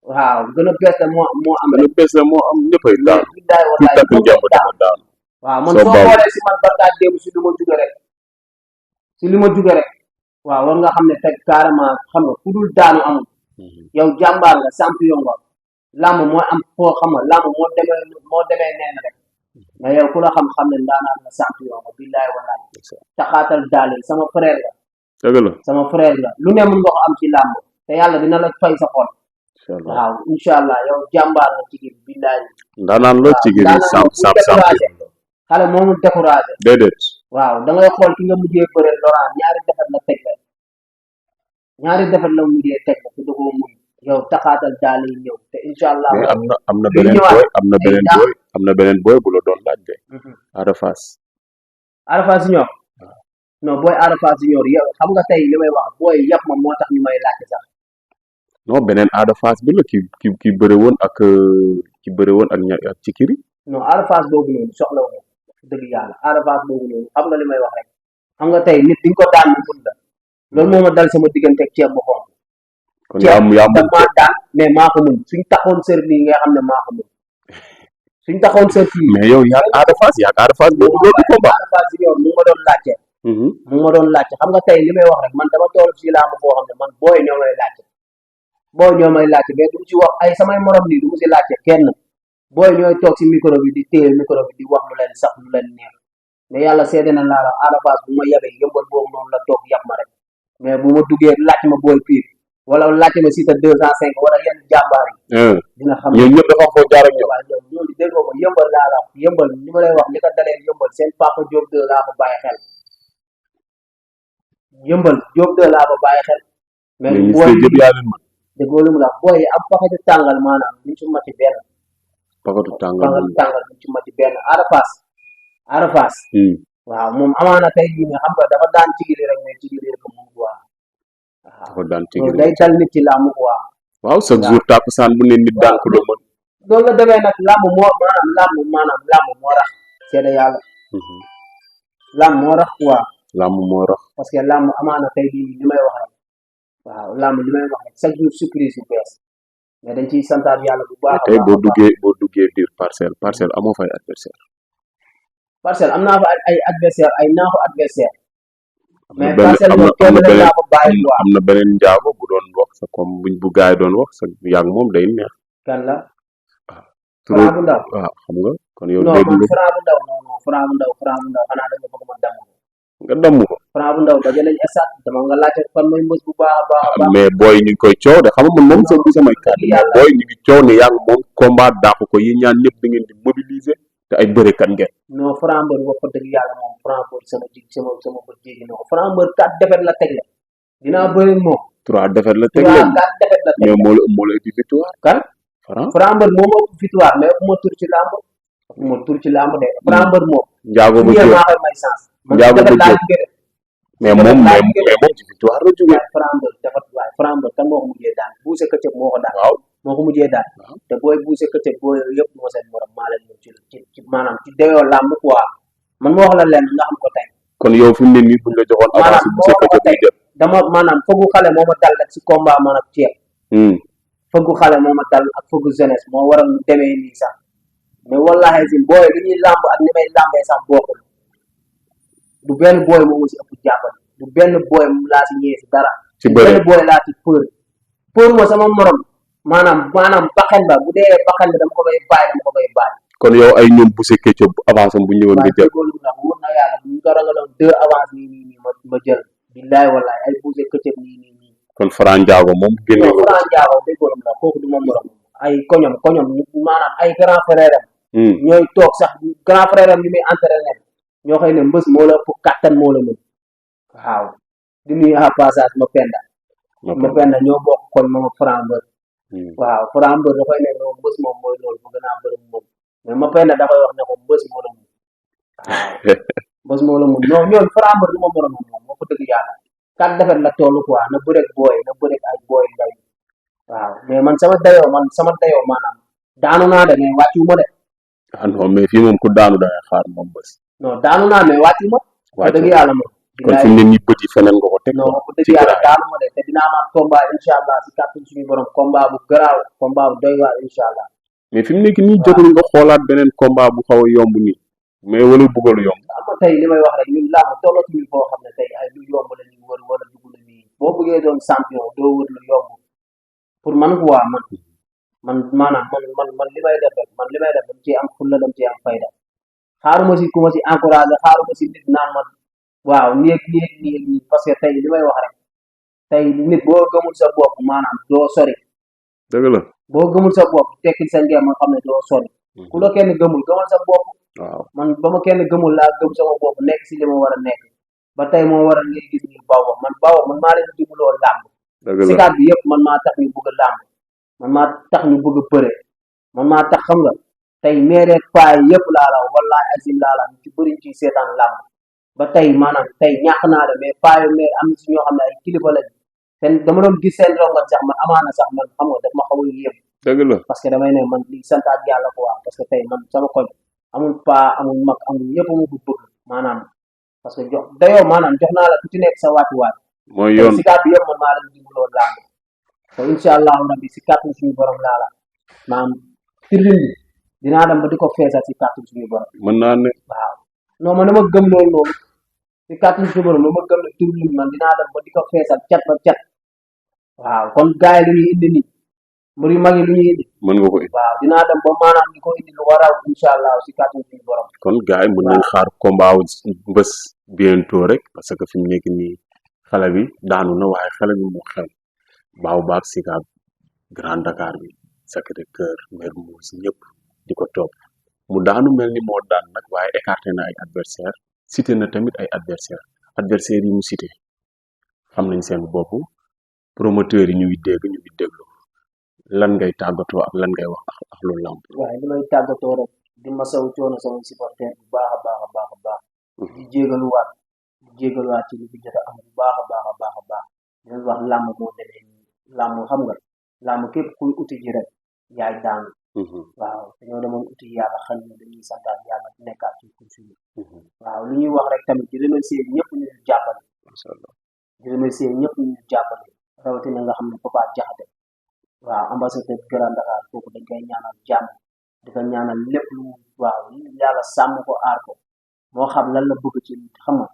waaw gën a bees la moo am rek lu bees la moo am ñëppay daanu billaay ku wallaay takk njàmb dafa daanu waaw man soo soo baaw xoolee si man barkaat démb si li ma jóge rek waaw war nga xam ne teg carrément xam nga ku dul daanu amul yow jàmbaar nga champion nga làmb mooy am foo xam nga làmb moo demee neen rek mais yow ku la xam ne ndaanaan nga champion nga billaay wallaay taxaatal daal yi sama frère la dëgg la sama frère la lu ne mën nga ko am ci làmb te yàlla dina la fay sa xol incha allah waaw incha allah yow jàmbaar nga ci gir billaay ndaanaan la ci gën ndaanaan sam bu sam découragé xale moomu découragé déedéet waaw da ngay xool ki nga mujjee bëre Laurent ñaari defet la teg la mujjee teg la te da koo muñ yow taxaatal daal yi ñëw te incha allah mais am na luy beneen ñëwaat booy am na ay beneen dàq. booy am na beneen booy bu la doon laaj de Ada Fass Arafa Junior non booy Arafa Junior yow xam nga tey li may wax booy yëpp ma moo tax ñu may laajte sax non beneen Ada Fass bi la ki bëre woon ak ak ci kiri non Arafa boobu noonu soxla wu dëgg yàlla Arafa boobu noonu xam nga li may wax rek xam nga tey nit di nga ko daan mu mun la loolu moo ma dal sama diggante ak ceeb bu xonk kon ceeb yaa mun maa daan mais maa ko mun suñ taxoon sër nii nga xam ne maa ko mun suñ taxoon sër fii mais yow yaa Ada Fass boobu loolu du combat Arafa Junior mu ngi ma doon laajte xam nga tey li may wax rek man dama toll si laa ma foo xam ne man booy ñoo may laajte mais du ci wax ay samay morom nii du mu si laajte kenn booy ñooy toog si micro bi di téye micro bi di wax lu leen sax lu leen neex mais yàlla seede na laa la Ada Fass bu ma yabee yëmbal boobu noonu la toog yab ma rek mais bu ma duggee laaj ma booy piir wala laaj ma si ta 205 wala yenn jàmbaar yi dina xam ñoom ñëpp dafa foo jaar ak ñoom waaw yow ñooñu déggoo ma yëmbal laa la yëmbal li ma lay wax li ko dalee yëmbal seen papa Diop 2 laa ko bàyyi xel yëmbal Diop 2 laa ko bàyyi xel mais mais ñu booy see jëpp yaa leen man déggoo lu mu la booy yi am paquetu tàngal maanaam duñ ci mati benn pakatu tàngal paquetu tàngal duñ ci mati benn Ada Fass waaw moom amaana tey jii ne xam nga dafa daan tigili rek mais tigili rek moom quoi waaw dafa daan loolu tigiri day dal nit ci làmb quoi waaw chaque jour tàkkusaan bu ne nit daan ko doo mën loolu la demee nag làmb moo rax seede yàlla làmb moo rax quoi làmb moo rax parce que làmb amaana tey jii li may wax rek waaw làmb li may wax rek chaque jour surprise yu bees mais dañ ciy santaat yàlla bu baax a tey baax boo duggee biir parcelle amoo fay adversaire Parcelles am naa fa ay adversaire ay naaxu adversaire mais parcelle moom kenn rek laa ko bàyyi quoi. am na beneen njaago bu doon wax sa comme buñ bu gaay doon wax sa yàgg moom day neex. kan la. ah Franc bu ndaw. waaw xam nga kon yow non dégg man nga Franc bu ndaw non Franc bu ndaw xanaa da nga bëgg ma damm. nga damm ko. Franc bu ndaw daje nañ estat dama nga laajte fan mooy mbës bu baax a baax a baax. mais booy ñu ngi koy coow de xam nga man moom sa bu samay kàddu mais booy ñu ngi coow ne yàgg moom combat dàqu ko yi ñaan ñëpp da ngeen di mobiliser te ay bërekat ngeen. non Franc mbër wax fa dëgg yàlla moom Franc mbër sama bët jéggi na ko Franc mbër 4 défaites la tegle dinaa bëri moom. 3 défaites la teg 3 leen 4 défaites la tegle. mais moo la indi victoire. kan. Franc Franc mbër moo ma ëpp victoire mais ëpp ma tur ci làmb ëpp ma tur ci làmb de Franc mbër moom. njaago ba su ñëwee jóg maa koy may chance. man Njaago ba défaite laa jóg. jugee de. mais moom ci victoire la jógee. waaye Franc mbër défaite waaye Franc mbër kan moo ko mujjee daan buuse këccëg moo ko daan. waaw moo ko mujjee daan. waaw. te booy buuse këccëg booy yëpp moo seen morom maa leen ñëw ci maanaam ci dayoo làmb quoi man moo wax la lenn nga xam ko tey. kon yow fi mu ne nii buñ la joxoon avance maanaam bu sa moo ko këccëg tey muy jël. dama maanaam fëggu xale moo ma dal rek si combat man ak ceeb fëggu xale moo ma dal ak fëggu jeunesse moo waral mu demee nii sax mais wallahi si booy li ñuy làmb ak ni may làmbee sax bokkul du benn booy moo ma si ëpp jàppal du benn booy laa si ñëwee si dara. ci du bëre benn booy laa ci peur ma sama morom maanaam bakkan ba bu dee bakkan bi dama ko bay bàyyi. kon yow ay ñoom bu sa këccëg avance am bu ñëwoon nga waaye jël. déggoo lu mu wax wóor na yàlla bu ñu ko ragaloon 2 avance nii ma jël billaay wallaay ay buuse këccëg nii. kon Franc Ndiago moom génne non nga ko. Franc Ndiago déggoo lu mu wax kooku du ma morom ay koñom maanaam ay grand frère am ñooy toog sax grand frère am yi muy entraîné ñoo koy ne mbës moo la ëpp kattan moo la mën waaw di nuyu à passage ma penda ñoo bokk koñ moom ak Franc mbër waaw Franc mbër dafay ne moom mbës moom mooy loolu bëgg naa bëri moom mais ma penda dafay wax ne ko mbës moo la mën waaw mbës moo la mën non ñooñu Franc mbër du ma morom moom moo ko dëgg yàlla 4 défaites la toll quoi na bëreeg booy na bëreeg ay booy ndaw waaw mais man sama dayoo maanaam daanu naa de mais wàccu ma de. ah non mais fii moom ku daanu da ngay xaar moom bés. non daanu naa mais wàccu ma. wàccu dëgg yàlla moom. kon fi mu ne nii bët yi feneen nga ko teg. non wax dëgg yàlla daanu ma de te dinaa amaat combat incha allah si kàttan suñu borom combat bu garaaw combat bu doy waar incha allah. mais fi mu nekk nii jotul nga xoolaat beneen combat bu xaw a yomb nii mais wala bëggal yomb. xam nga tey li may wax rek ñun làmb tollatuñu foo xam ne tey ay lu yomb la ñuy wër wala dugg la nii boo bëggee doon champion doo wër lu yomb pour man quoi man maanaam man li may def rek man li may def dam ci am fulla dam ci am fayda xaaruma si ku ma si encouragé xaaruma si nit naan ma waaw nii parce que tey li may wax rek tey nit boo gëmul sa bopp maanaam doo sori. dëgg la boo gëmul sa bopp tekkil sa ngeen ma xam ne doo sori. ku la kenn gëmul sa bopp. waaw man ba ma kenn gëmul laa gëm sama bopp nekk si li ma war a nekk ba tey moo waral ngay gis ni baw man maa leen dimbaloo làmb. dëgg la sikaat bi yëpp man maa tax ñu bëgg a làmb man maa tax ñu bëgg a bëre man maa tax xam nga tey meeree paay yëpp laa la wallahi azim laa la ñu ci bëriñ ci seetaan làmb ba tey maanaam tey ñàkk naa de mais paayo meer am na si ñoo xam ne ay kilifa lañ seen dama doon gis seen rongal sax man amaana sax man xam nga daf ma xaw a yéem. dëgg la parce que damay ne man li santaat yàlla quoi parce que tey man sama koñ amul paa amul mag amul ñëpp mu ko bëgg maanaam parce que jox naa la ku ci nekk sa wàccuwaay. mooy yoon si kàddu yëpp man maa leen dimbaloo làmb te incha allahu rabbi si kàttan suñu borom laa la maanaam tribune bi dinaa dem ba di ko feesal si kàttan suñu borom. mën naa ne waaw non man dama gëm loolu noonu si kàttan suñu borom dama gëm ne tribune bi man dinaa dem ba di ko feesal cat ba cat waaw kon gars yi lu ñuy indi nii mbir yu mag yi lu ñuy indi. mën nga ko indi waaw dinaa dem ba maanaam di ko indi lu war a incha allah si kàttan suñu borom. kon gars yi mën nañ xaar combat wu bés bientôt rek parce que fi mu nekk nii xale bi daanu na waaye xale bi mu xew baaw baag Sicap Grand Dakar bi Sacré-Cœur Mermoz ñëpp di ko topp mu daanu mel ni moo daan nag waaye écarté na ay adversaire cité na tamit ay adversaire yi mu cité xam nañ seen bopp promoteur yi ñu ngi déglu lan ngay tàggatoo ak lan ngay wax ak lu lamb. waaye li may tàggatoo rek di masawu coono sama supporter bu baax a baax di jégaluwaat ci li fi jot a am bu baax a baax di leen wax làmb moo demee nii làmb xam nga làmb képp kuy uti ji rek yaay daanu. waaw dañoo demoon uti yàlla xel ni dañuy santaat yàlla nekkaat ci course yi. waaw li ñuy wax rek tamit di remercier ñëpp ñu jàppale. macha allah di remercier ñëpp ñu jàppale rawatina nga xam ne Papa Jaxate waaw ambassadeur Grand Dakar kooku dañ koy ñaanal jàmm di ko ñaanal lépp lu waaw yàlla sàmm ko aar ko moo xam lan la bëgg ci xam nga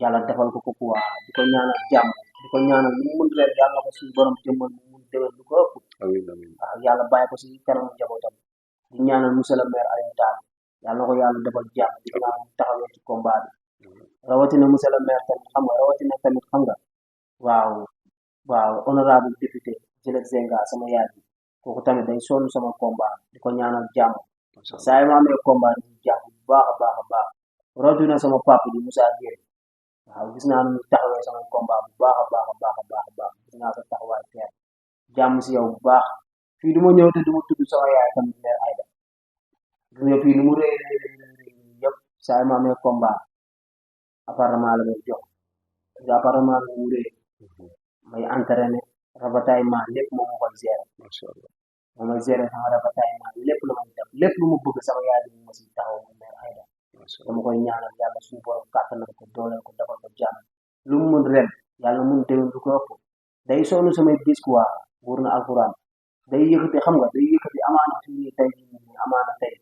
yàlla defal ko quoi di ko ñaanal jàmm di ko ñaanal lu mu mën leen yàlla ko suñu borom jëmmal mu mun déwén lu ko ëpp amiin amiin waaw yàlla bàyyi ko si kanamu njabootam di ñaanal monsieur le maire Alioune Tall yàlla na ko yàlla defal jàmm di ñaan mu taxawee ci combat bi rawatina monsieur le maire tamit xam nga rawatina tamit xam nga waaw waaw honorable député Jules Zenga sama yaay bi kooku tamit day sonn sama combat di ko ñaanal jàmm macha allah saa yi ma amee combat di jàpp bu baax a baax a baax rawatina sama papa ji Moussa Gueye waaw gis naa nu muy taxawee sama combat bu baax a baax a baax a baax a baax gis naa sa taxawaay teer jàmm si yow bu baax fii du ma ñëw te du ma tudd sama yaay tamit leer Aïda gis nga fii lu mu rëy rëy rëy rëy yëpp saa yi ma amee combat apparemment la may jox parce que apparemment la mu rëy may entraîné ravitaillement lépp moom moo koy gérer macha allah moom mooy gérer sama ravitaillement lépp lu may def lépp lu mu bëgg sama yaay bi ma si taxaw mu leer Aïda macha allah dama koy ñaanal yàlla suñu borom kàttanal ko dooleel ko defal ko jàmm lu mu mun ren yàlla mun déwén lu ko ëpp day sonn samay bis quoi wóor na alxuraan day yëkkati xam nga day yëkkati amaana fii nii tey jii nii amaana tey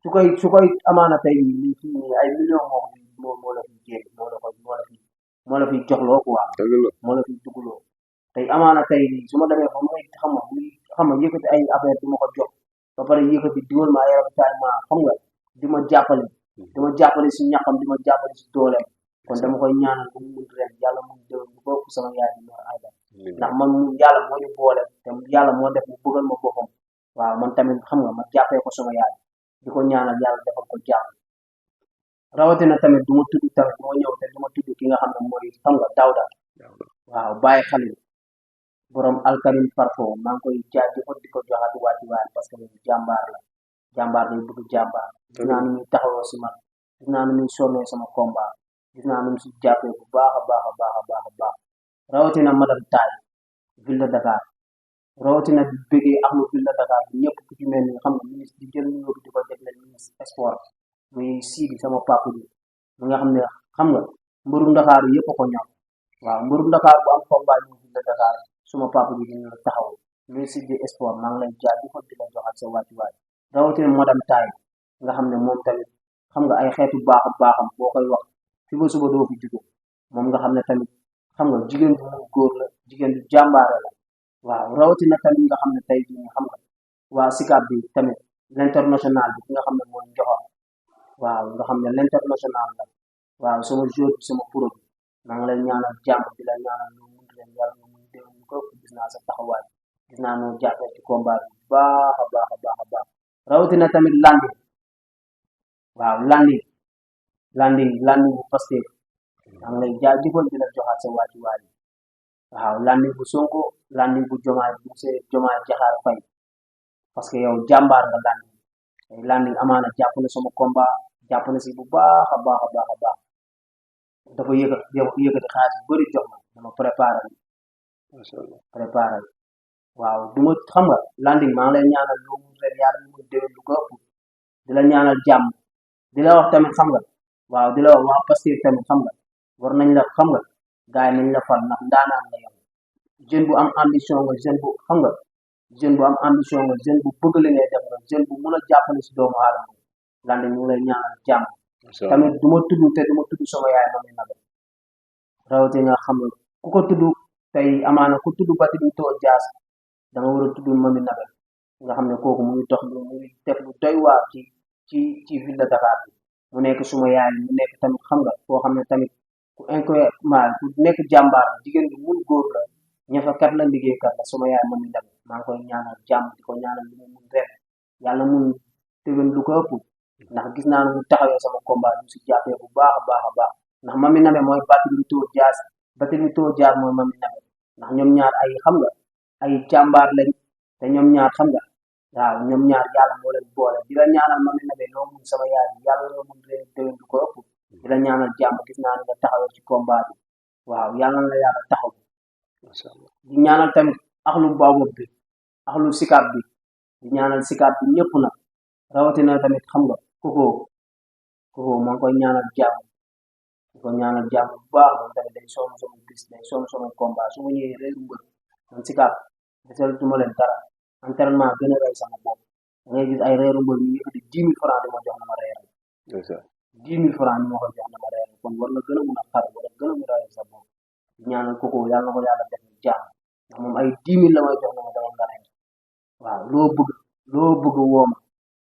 su koy amaana tey nii fii nii ay million moo la fi jéem moo la fi joxloo quoi dëgg la moo la fi dugaloo tey amaana tey nii su ma demee ba muy xam nga yëkkati ay affaire di ma ko jox ba pare yëkkati diwal ma ay ravitaillement xam nga di ma jàppale di ma jàppale si ñaxam di ma jàppale si dooleem kon dama koy ñaanal bu mu mun ren yàlla mun déwén lu bokk sama yaay bi Mor Aïda ndax man yàlla moo ñu boole te yàlla moo def mu bëggal ma boppam waaw man tamit xam nga ma jàppee ko sama yaay di ko ñaanal yàlla defal ko jàmm rawatina tamit du ma tudd tamit du ma ñëw te du ma tudd ki nga xam ne mooy xam nga Daouda waaw bàyyi xale borom alkarim parfum maa ngi koy jaajëfal di ko joxaat waati waay parce que jàmbaar la jàmbaar day bëgg jàmbaar gis naa nu muy taxawoo si man gis naa nu muy sonnee sama combat gis naa nu mu si jàppee bu baax a baax a baax a baax a baax rawatina madame Taye ville de Dakar rawatina di bëggee ak lu ville de Dakar bi ñëpp ku ci mel ni xam nga ministre di jël nuyoo bi di ko jagleel ministre sport muy Sidi sama papa bi mi nga xam ne xam nga mbërum Dakar yëpp a ko ñor waaw mbërum Dakar bu am combat ñu ville de Dakar suma papa bi dina la taxaw ministre des sports maa ngi lay jaajëfal di la joxaat sa wàccuwaay rawatina madame Taye nga xam ne moom tamit xam nga ay xeetu baaxam boo koy wax fi ba suba doo fi jóge moom nga xam ne tamit xam nga jigéen bu mun góor la jigéen bu jàmbaare la waaw rawatina tamit nga xam ne tey jii xam nga waa SICAP bi tamit l'international bi ki nga xam ne mooy Njoxor waaw nga xam ne l'international la waaw sama jour bi sama pro bi maa ngi lay ñaanal jàmm di la ñaanal lu mun leen yàlla nga mun déwén ñu ko gis naa sa taxawaay gis naa noo jàppee ci combat bi baax a baax a baax a baax rawatina tamit waaw landing bu Pastef maa ngi lay jaajëfal di la joxaat sa wàccuwaay waaw landing bu Sonko landing bu Jomaay monsieur Jomaay Jaxaar Fay parce que yow jàmbaar nga landing amaana jàpp na sama combat jàpp na si bu baax a baax a baax a baax dafa yëkkati xaalis bu bëri jox ma dama macha allah préparé waaw du ma xam nga landing maa ngi lay ñaanal lu mu ren yàlla mu déwén lu ko ëpp di la ñaanal jàmm di la wax tamit xam nga waaw di la wax waa Pastef tamit xam nga war nañ la xam nga gars yi nañ la fal ndax ndaanaan la yow jeune bu am ambition nga jeune bu xam nga jeune bu am ambition nga jeune bu bëgg li ngay def nga jeune bu mun a jàppale si doomu aadama landing ñu ngi lay ñaanal jàmm tamit du ma tudd te du ma tudd sama yaay Mami Nabe rawatina nga xam nga ku ko tudd tey amaana ku tudd Batimi Too Jaas dama war a tudd Mami Nabe nga xam ne kooku mu ngi dox mu ngi def lu doy waar ci ville de Dakar bi mu nekk suma yaay mu nekk tamit xam nga koo xam ne tamit ku incroyable ku nekk jàmbaar la jigéen bi mun góor la ñafakat la liggéeykat la suma yaay Mami Nabe maa ngi koy ñaanal jàmm di ko ñaanal lu mu mun ren yàlla mun déwén lu ko ëpp ndax gis naa ne mu taxawee sama combat ñu si jàppee bu baax a baax a baax ndax Mami Nabe mooy Batimi Too Jaas mooy Mami Nabe ndax ñoom ñaar ay xam nga ay jàmbaar lañ te ñoom ñaar xam nga waaw ñoom ñaar yàlla moo leen boole di la ñaanal Mami Nabe loo mun sama yaay bi yàlla loo mun ren déwén du ko ëpp di la ñaanal jàmm gis naa ne nga taxawee ci combat bi waaw yàlla na la yàlla taxaw macha allah di ñaanal tamit axlu bawbob bi axlu SICAP bi di ñaanal SICAP bi ñëpp nag rawatina tamit xam nga koko maa ngi koy ñaanal jàmm di ko ñaanal jàmm bu baax moom tamit day sonn sama bis day sonn sama combat su ma ñëwee réeru mbër man SICAP desal duma leen dara entraînement gën a rey sama bopp da ngay gis ay reeru mbër ñu yëkkati 10 000 francs di ma jox na ma reeral 10 000 francs ñu ma koy jox na ma reer kon war nga gën a mun a xar wala gën a mun a rey sa bopp di ñaanal koko yàlla na ko yàlla def jàmm ndax moom ay 10 000 la may jox na ma dama nga reer waaw loo bëgg woo ma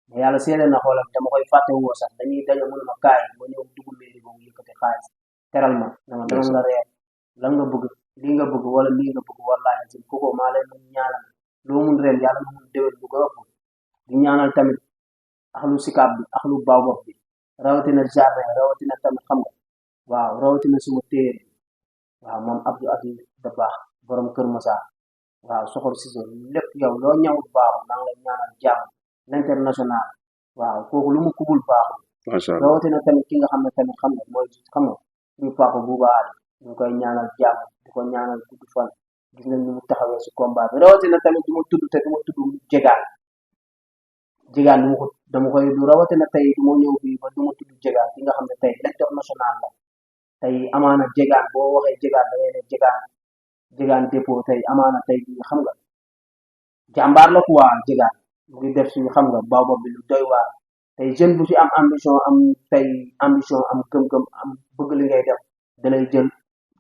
mais yàlla seede na xoolal dama koy fàtte woo sax dañuy daje mu ne ma kaay ma ñëw dugg mairie boobu yëkkati xaalis teral ma dama dama nga reer lan nga bëgg lii nga bëgg wala lii nga bëgg wallaahi si koko maa leen mun ñaanal loo mun ren yàlla na mun déwén bu ko ëpp di ñaanal tamit axlu sikaab bi axlu baobab bi rawatina jardin rawatina tamit xam nga waaw rawatina suma téer bi waaw moom Abdou Aziz da baax borom Kër Massar waaw soxor Cissé lépp yow loo ñawul baaxul maa ngi lay ñaanal jàmm l'international waaw kooku lu mu kubul baaxul macha allah rawatina tamit ki nga xam ne tamit xam nga mooy xam nga suñu papa Bouba Ali ñu koy ñaanal jàmm di ko ñaanal gudd fan gis nañ ni mu taxawee si combat bi rawatina tamit du ma tudd te du ma tudd jegaan dama koy du rawatina tey du ma ñëw fii ba du ma tudd jegaan ki nga xam ne tey l'international la tey amaana jegaan boo waxee jegaan da ngay ne jegaan dépôt tey amaana tey xam nga jàmbaar la quoi jegaan mu ngi def suñu xam nga baobab bi lu doy waar tey jeune bu fi am ambition am tey ambition am gëm-gëm am bëgg li ngay def da lay jël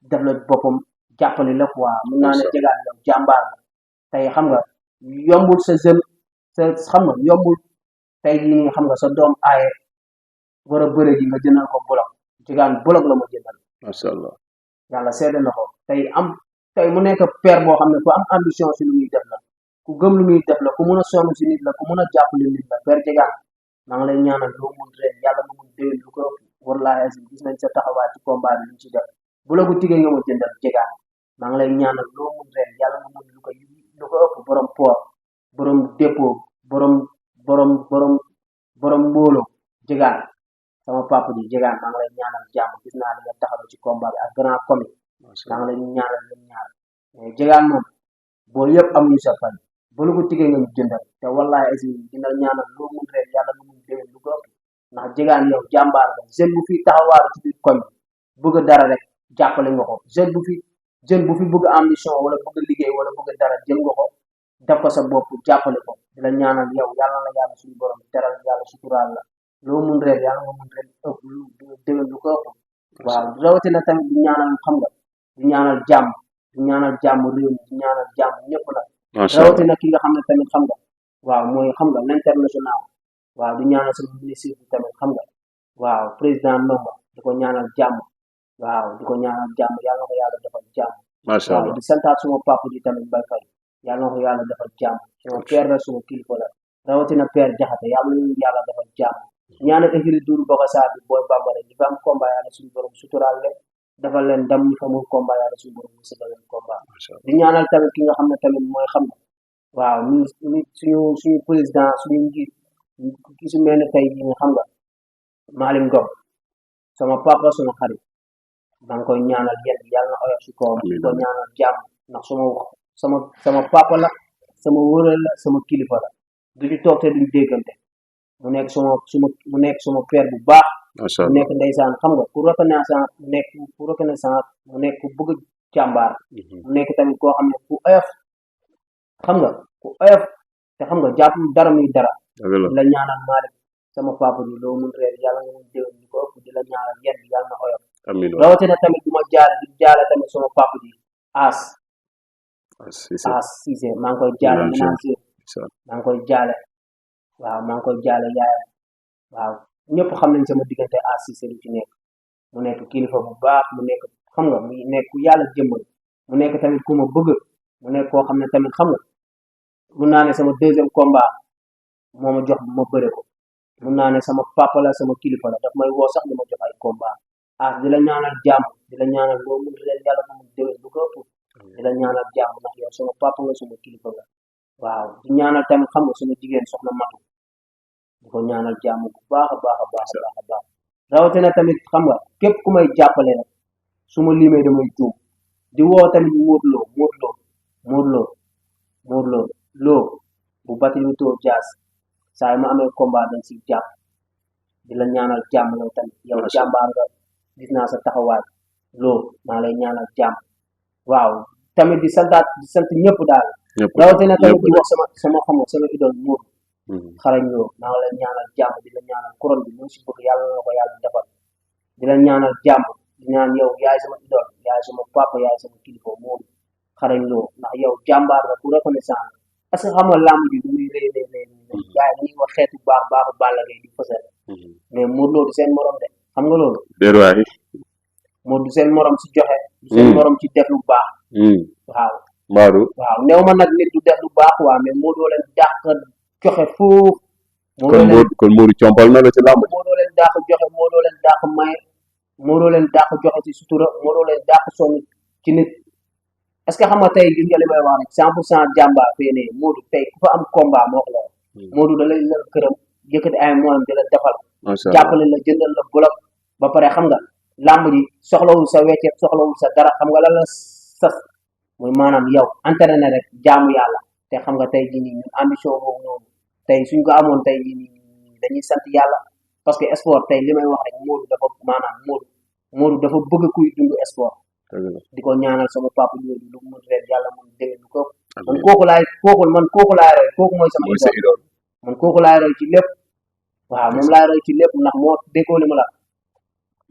def la boppam jàppale la quoi mun naa ne jegaan yow jàmbaar la tey xam nga yombul sa jeune sa xam nga yombul tey jii nii xam nga sa doom aaye war a bëre ji nga jëndal ko bolok jegaan bolok la ma jëndal macha allah yàlla seede na ko tey mu nekk père boo xam ne ku am ambition si lu muy def la ku gëm lu muy def la ku mun a sonn si nit la ku mun a jàppale nit la père jegaan maa ngi lay ñaanal loo mun ren yàlla nga mun déwén lu ko ëpp wallaahi azim gis nañ sa taxawaay ci combat bi ñu ci def bu la ko tigee nga ma jëndal jegaan maa ngi lay ñaanal loo mun ren yàlla nga mun lu ko ëpp borom port borom dépôt borom mbooloo jegaan sama papa ji jegaan maa ngi lay ñaanal jàmm gis naa li nga taxaw ci combat bi ak grand comité maa ngi lay ñaanal leen ñaar mais jegaan moom boo yëpp amuñu sa fan ba lu ko tigee nga jëndal te wallaahi azim dina ñaanal loo mun ren yàlla nga mun déwén lu ko ëpp ndax jegaan yow jàmbaar la jeune bu fi taxawaaru ci biir koñ bëgg dara rek jàppale nga ko jeune bu fi bëgg ambition wala bëgg liggéey wala bëgg dara jël nga ko def ko sa bopp jàppale ko di la ñaanal yow yàlla la yàlla suñu borom teral yàlla suturaal la loo mun ren yàlla nga mun ren ëpp lu déwén lu ko ëpp waaw rawatina tamit di ñaanal xam nga di ñaanal jàmm réew mi di ñaanal jàmm ñëpp la rawatina ki nga xam ne tamit xam nga waaw mooy xam nga l'international waaw di ñaanal sama ministre bi tamit xam nga waaw président Ndongo di ko ñaanal jàmm waaw di ko ñaanal jàmm yàlla na ko yàlla defal jàmm waaw di santaat suma papa ji tamit Mbaye Faye yàlla na ko yàlla defal jàmm suma père la suma kilifa la rawatina père Jaxate yàlla na yàlla defal jàmm ñaanal écurie Doudou Bakassar bi booy bambara ñi fa am combat yàlla suñu borom suturaal leen defal leen ndam ñi fa amul combat yàlla suñu borom wërsëgal leen combat di ñaanal tamit ki nga xam ne tamit mooy xam nga waaw mi suñu président suñu njiit ki su mel ne tey jii nga xam nga Malick Ngom sama papa sama xarit maa ngi koy ñaanal yéen yàlla na oyof si kawam di ko ñaanal jàmm ndax sama papa la sama wóoral la sama kilifa la du ci toog te duñ déggante mu nekk suma père bu baax mu nekk ndeysaan xam nga ku reconnaissant mu nekk ku bëgg jàmbaar mu nekk tamit koo xam ne ku oyof xam nga ku oyof te xam nga jàpp dara muy dara di la ñaanal Malick sama papa bi loo mun reer yàlla nga mun déwén ñu ko ëpp di la ñaanal yéen yàlla na oyof rawatina tamit du ma jaale tamit sama papa bi As Cissé maa ngi koy jaale maa ngi koy jaale waaw maa ngi koy jaale yaayam waaw ñëpp xam nañ sama diggante As Cissé lu ci nekk mu nekk kilifa bu baax mu nekk xam nga mu nekk ku yàlla jëmmal mu nekk tamit ku ma bëgg mu nekk koo xam ne tamit xam nga mun naa ne sama deuxième combat moo ma jox ma bëre ko mun naa ne sama papa la sama kilifa la daf may woo sax di ma jox ay combat As di la ñaanal jàmm di la ñaanal loo mun leen yàlla mu mun déwén bu ko ëpp di la ñaanal jàmm ndax yow sama papa nga sama kilifa nga waaw di ñaanal tamit xam nga sama jigéen soxna Matu di ko ñaanal jàmm bu baax a baax a baax a baax a baax rawatina tamit xam nga képp ku may jàppale rek su ma limee damay juum di woo tamit Modou Lo bu Batilito Dias saa yi ma amee combat dañ si jàpp di la ñaanal jàmm yow tamit yow jàmbaar nga gis naa sa taxawaay Lo maa lay ñaanal jàmm waaw tamit di sant ñëpp daal rawatina tamit di wax sama xam nga sama idole Modou xarañ loo maa ngi leen ñaanal jàmm di la ñaanal couronne bi lu si bëgg yàlla na ko yàlla defal di la ñaanal jàmm di ñaan yow yaay sama idole yaay sama papa yaay sama kilifa moom xarañ loo ndax yow jàmbaar nga ku reconnaissant parce que xam nga làmb ji du muy rëy gars yi dañuy wax xeetu baaxu Balla Gaye di fësal mais Modou Lo du seen morom de xam nga loolu déet waay moo du seen morom si joxe du seen morom ci def lu baax waaw Mbaaru waaw néew ma nag nit du def lu baax waa mais Modou Lo leen dàq joxe foofu kon Modou compal na la ci làmb Modou Lo leen dàq joxe Modou Lo leen dàq maye Modou Lo leen dàq joxe ci sutura Modou Lo leen dàq sonn ci nit est-ce que xam nga tey gis nga li may wax rek 100% jàmbaar fee ne Modou tey ku fa am combat moo ko la Modou da lay lël këram yëkkati ay moyens di la defal jàppale la jëndal la bloc ba pare xam nga làmb ji soxlawul sa weccet soxlawul sa dara xam nga la la sas muy maanaam yow entraîné rek jaamu yàlla te xam nga tey jii nii ñun ambition boobu noonu tey suñ ko amoon tey jii nii dañuy sant yàlla parce que sport tey li may wax rek Modou dafa maanaam Modou dafa bëgg kuy dund sport di ko ñaanal sama papa lu mu ren yàlla mun déwén lu ko man kooku laay roy kooku mooy sama idole man kooku laay roy ci lépp waaw moom laay roy ci lépp ndax moo déggoo li ma la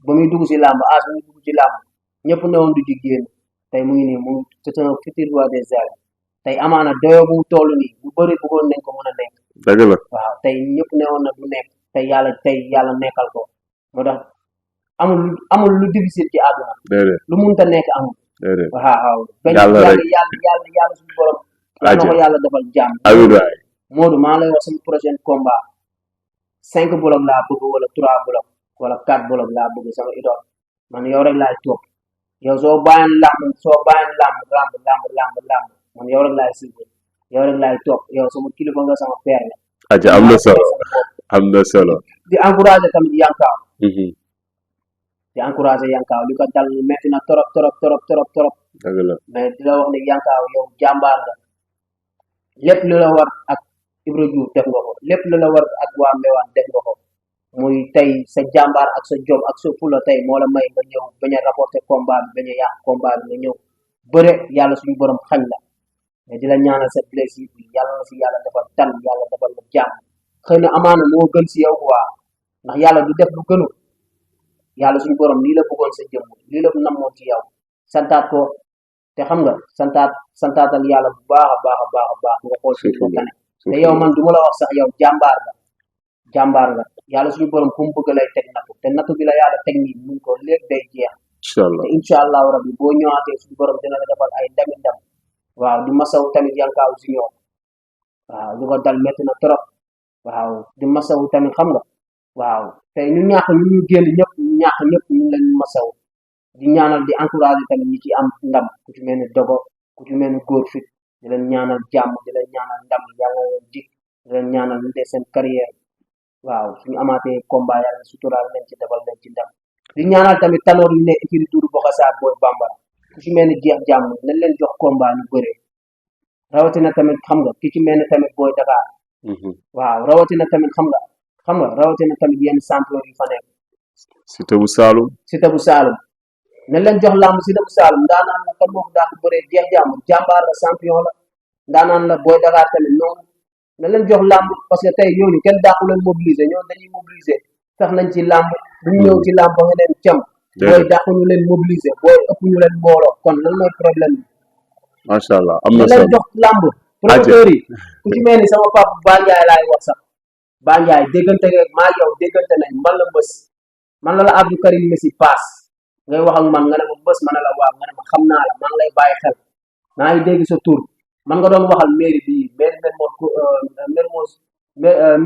ba muy dugg si làmb ba muy dugg ci làmb ñëpp newoon du ci génn tey mu ngi nii mu c'est un futur roi des arènes tey amaana doyo bu mu toll nii bu bëri bëggoon nañ ko mën a nekk dëgg la waaw tey ñëpp newoon na du nekk tey yàlla nekkal ko moo tax amul lu difficile ci àdduna lu munta nekk amul waaw yàlla suñu borom yàlla na ko yàlla defal jàmm Modou maa lay wax sama prochain combat 5 bloc laa bëgg wala 3 bloc wala 4 bloc laa bëgg sama idole man yow rek laay topp yow soo bàyyi làmb man yow rek laay suivre yow rek laay topp yow sama kilifa nga sama père la aja am na solo di encourager tamit Yankaaw li ko dal metti na torop dëgg la mais di la wax ne Yankaaw yow jàmbaar nga lépp lu la war ak Ibra Diouf def nga ko lépp lu la war ak waa Mbewaan def nga ko muy tey sa jàmbaar ak sa jom ak sa fula tey moo la may nga ñëw bañ a rapporter combat bi bañ a yàq combat bi nga ñëw bëre yàlla suñu borom xañ la mais di la ñaanal sa blessure bi yàlla na si yàlla defal tan yàlla defal la jàmm xëy na amaana moo gën si yow quoi ndax yàlla du def lu gënu yàlla suñu borom lii la bëggoon sa jëmm lii la namoon ci yow santaat ko te xam nga santaatal yàlla bu baax a baax nga xool suñu ko tane te yow man du ma la wax sax yow jàmbaar nga yàlla suñu borom fu mu bëgg lay teg nattu te nattu bi la yàlla teg nii muñ ko lépp day jeex te incha allahu rabbi boo ñëwaatee suñu borom dina la defal ay ndam waaw di masaw tamit Yankaaw Junior waaw lu ko dal métti na trop waaw di masaw tamit xam nga waaw te ñu génn ñëpp ñu leen masaw di ñaanal di encourager tamit ñi ci am ndam ku ci mel ni dogo ku ci mel ni góor fit di leen ñaanal jàmm di leen ñaanal ndam yàlla leen jik di leen ñaanal ñu dee seen carrière waaw suñu amaatee combat yàlla suturaal leen ci defal leen ci ndam di ñaanal tamit tanoor yu nekk ci Doudou Bokassa Boy Bambara ku ci mel ni jeex jàmm nañ leen jox combat ñu bëree rawatina tamit xam nga ki ci mel ni tamit Boy Dakar waaw rawatina tamit xam nga rawatina tamit yenn champion yu fa nekk Siteu bu Saalum nañ leen jox làmb Siteu bu Saalum ndaanaan la kan moo ko daa ko bëree jeex jàmm jàmbaar la champion la ndaanaan la Boy Dakar tamit noonu nañ leen jox làmb parce que tey ñooñu kenn dàqu leen mobiliser ñooñu dañuy mobiliser sax nañ ci làmb duñ ñëw ci làmb ba nga leen cam booy dàqu ñu leen mobiliser booy ëpp ñu leen mbooloo kon lan mooy problème bi macha allah am na solo leen jox làmb promoteur yi ku ci mel ni sama papa Ba Ndiaye laay wax sax Ba Ndiaye déggante rek maa yow déggante nañ man la mbës man la Abdou Karim Messi paas ngay wax ak man nga ne ma mbës ma ne la waaw nga ne ma xam naa la maa ngi lay bàyyi xel maa ngi dégg sa tur man nga doon waxal mairie bi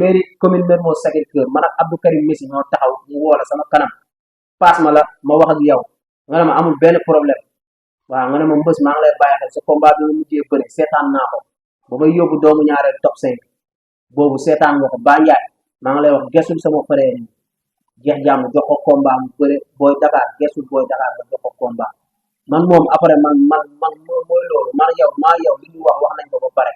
mairie commune Mermoz Sacré-Cœur man ak Abdou Karim Messi ñoo taxaw mu woo la sama kanam paas ma la ma wax ak yow nga ne ma amul benn problème waaw nga ne ma mbës maa ngi lay bàyyi xel sa combat bi nga mujjee bëre seetaan naa ko ba may yóbbu doomu ñaareel top 5 boobu seetaan nga ko Ba Ndiaye maa ngi lay wax gesul sama frère yi jeex jàmm jox ko combat mu bëre Boy Dakar gesul Boy Dakar nga jox ko combat man moom après man mooy loolu maa yow li ñuy wax nañ ko ba pare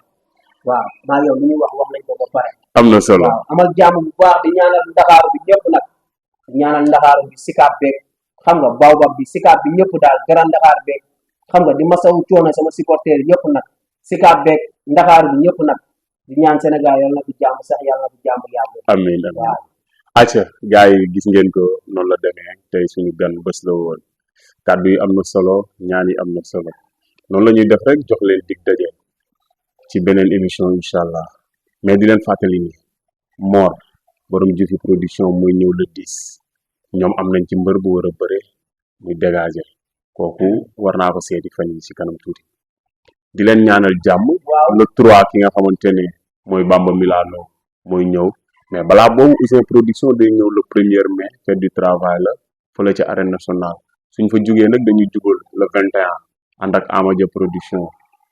waaw maa yow li ñuy wax nañ ko ba pare am na solo waaw amal jàmm bu baax di ñaanal Ndakaaru bi ñëpp nag di ñaanal Ndakaaru bi Sicap beeg xam nga Baobab bi Sicap bi ñëpp daal Grand Dakar beeg xam nga di masawu coono sama supporter yëpp nag Sicap beeg Ndakaaru bi ñëpp nag di ñaan Sénégal yàlla na fi jàmm sax yàlla na fi jàmm yàgg. amiin amiin. waaw acca gars yi gis ngeen ko noonu la demee tey suñu gan bés la woon kàddu yi am na solo ñaan yi am na solo noonu la ñuy def rek jox leen dig daje ci beneen émission incha allah mais di leen fàttali ni Mor borom Jufi production mooy ñëw le 10 ñoom am nañ ci mbër bu war a bëre muy dégager kooku war naa ko seeti fan yi ci kanam tuuti di leen ñaanal jàmm. waaw le 3 ki nga xamante ne mooy Bamba Milano mooy ñëw mais balaa boobu Ouzin production day ñëw le 1er mai fête du travail la fële ca arène nationale suñ fa jugee nag dañuy jugal le 21 ànd ak Amadia production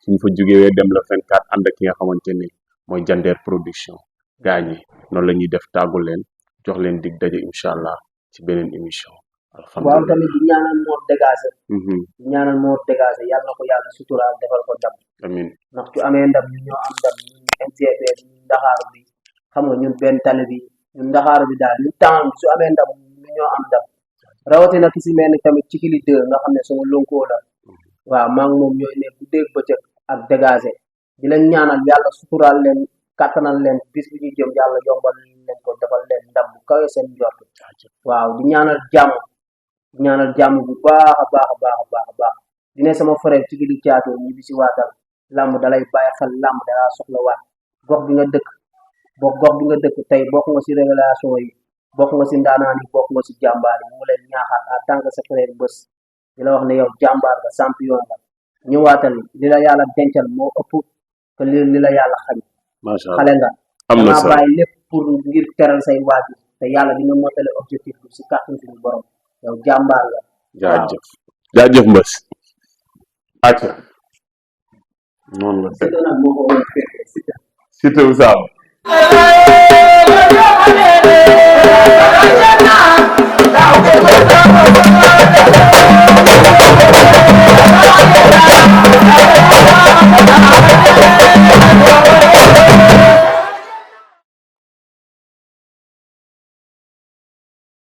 suñ fa jugee dem le 24 ànd ak ki nga xamante ni mooy Jandeer production gaañ yi noonu la ñuy def tàggu leen jox leen dig daje incha allah ci beneen émission. waaw alhamdulilah tamit di ñaanal Mor dégagé di ñaanal Mor dégagé yàlla na ko yàlla suturaal defal ko ndam amiin ndax su amee ndam ñu ñoo am ndam ñun MCB ñun Ndaxaaru bi xam nga ñun benn tali bi ñun Ndaxaaru bi daal ñun temps bi su amee ndam ñu ñoo am ndam rawatina ki si mel ni tamit ci kili 2 nga xam ne sama lonkoo la waaw maa ngi moom ñooy ne bu dégg bëccëg ak dégagé di leen ñaanal yàlla suturaal leen kàttanal leen bis bi ñu jëm yàlla yombal leen ko defal leen ndam bu kawe seen njort waaw di ñaanal jàmm bu baax a baax a baax a baax a baax di ne sama frère ci kili caatoo ñi bi si waatal làmb dalay bàyyi xel làmb dalaa soxla waat gox bi nga dëkk tey bokk nga si révélation yi bokk nga si ndaanaan yi bokk nga si jàmbaar yi mu ngi leen ñaaxaat en tant que sa frère bés di la wax ne yow jàmbaar nga champion nga ñëwaatal li la yàlla dencal moo ëpp que li la yàlla xañ macha allah xale nga am na dangaa solo bàyyi lépp pour ngir teral say waajur te yàlla dina mottale objectif bi si kàttan suñu borom yow jàmbaar nga jaajëf jaajëf mbës acca noonu la Siteu nag moo ko woon fekk Siteu Siteu Sall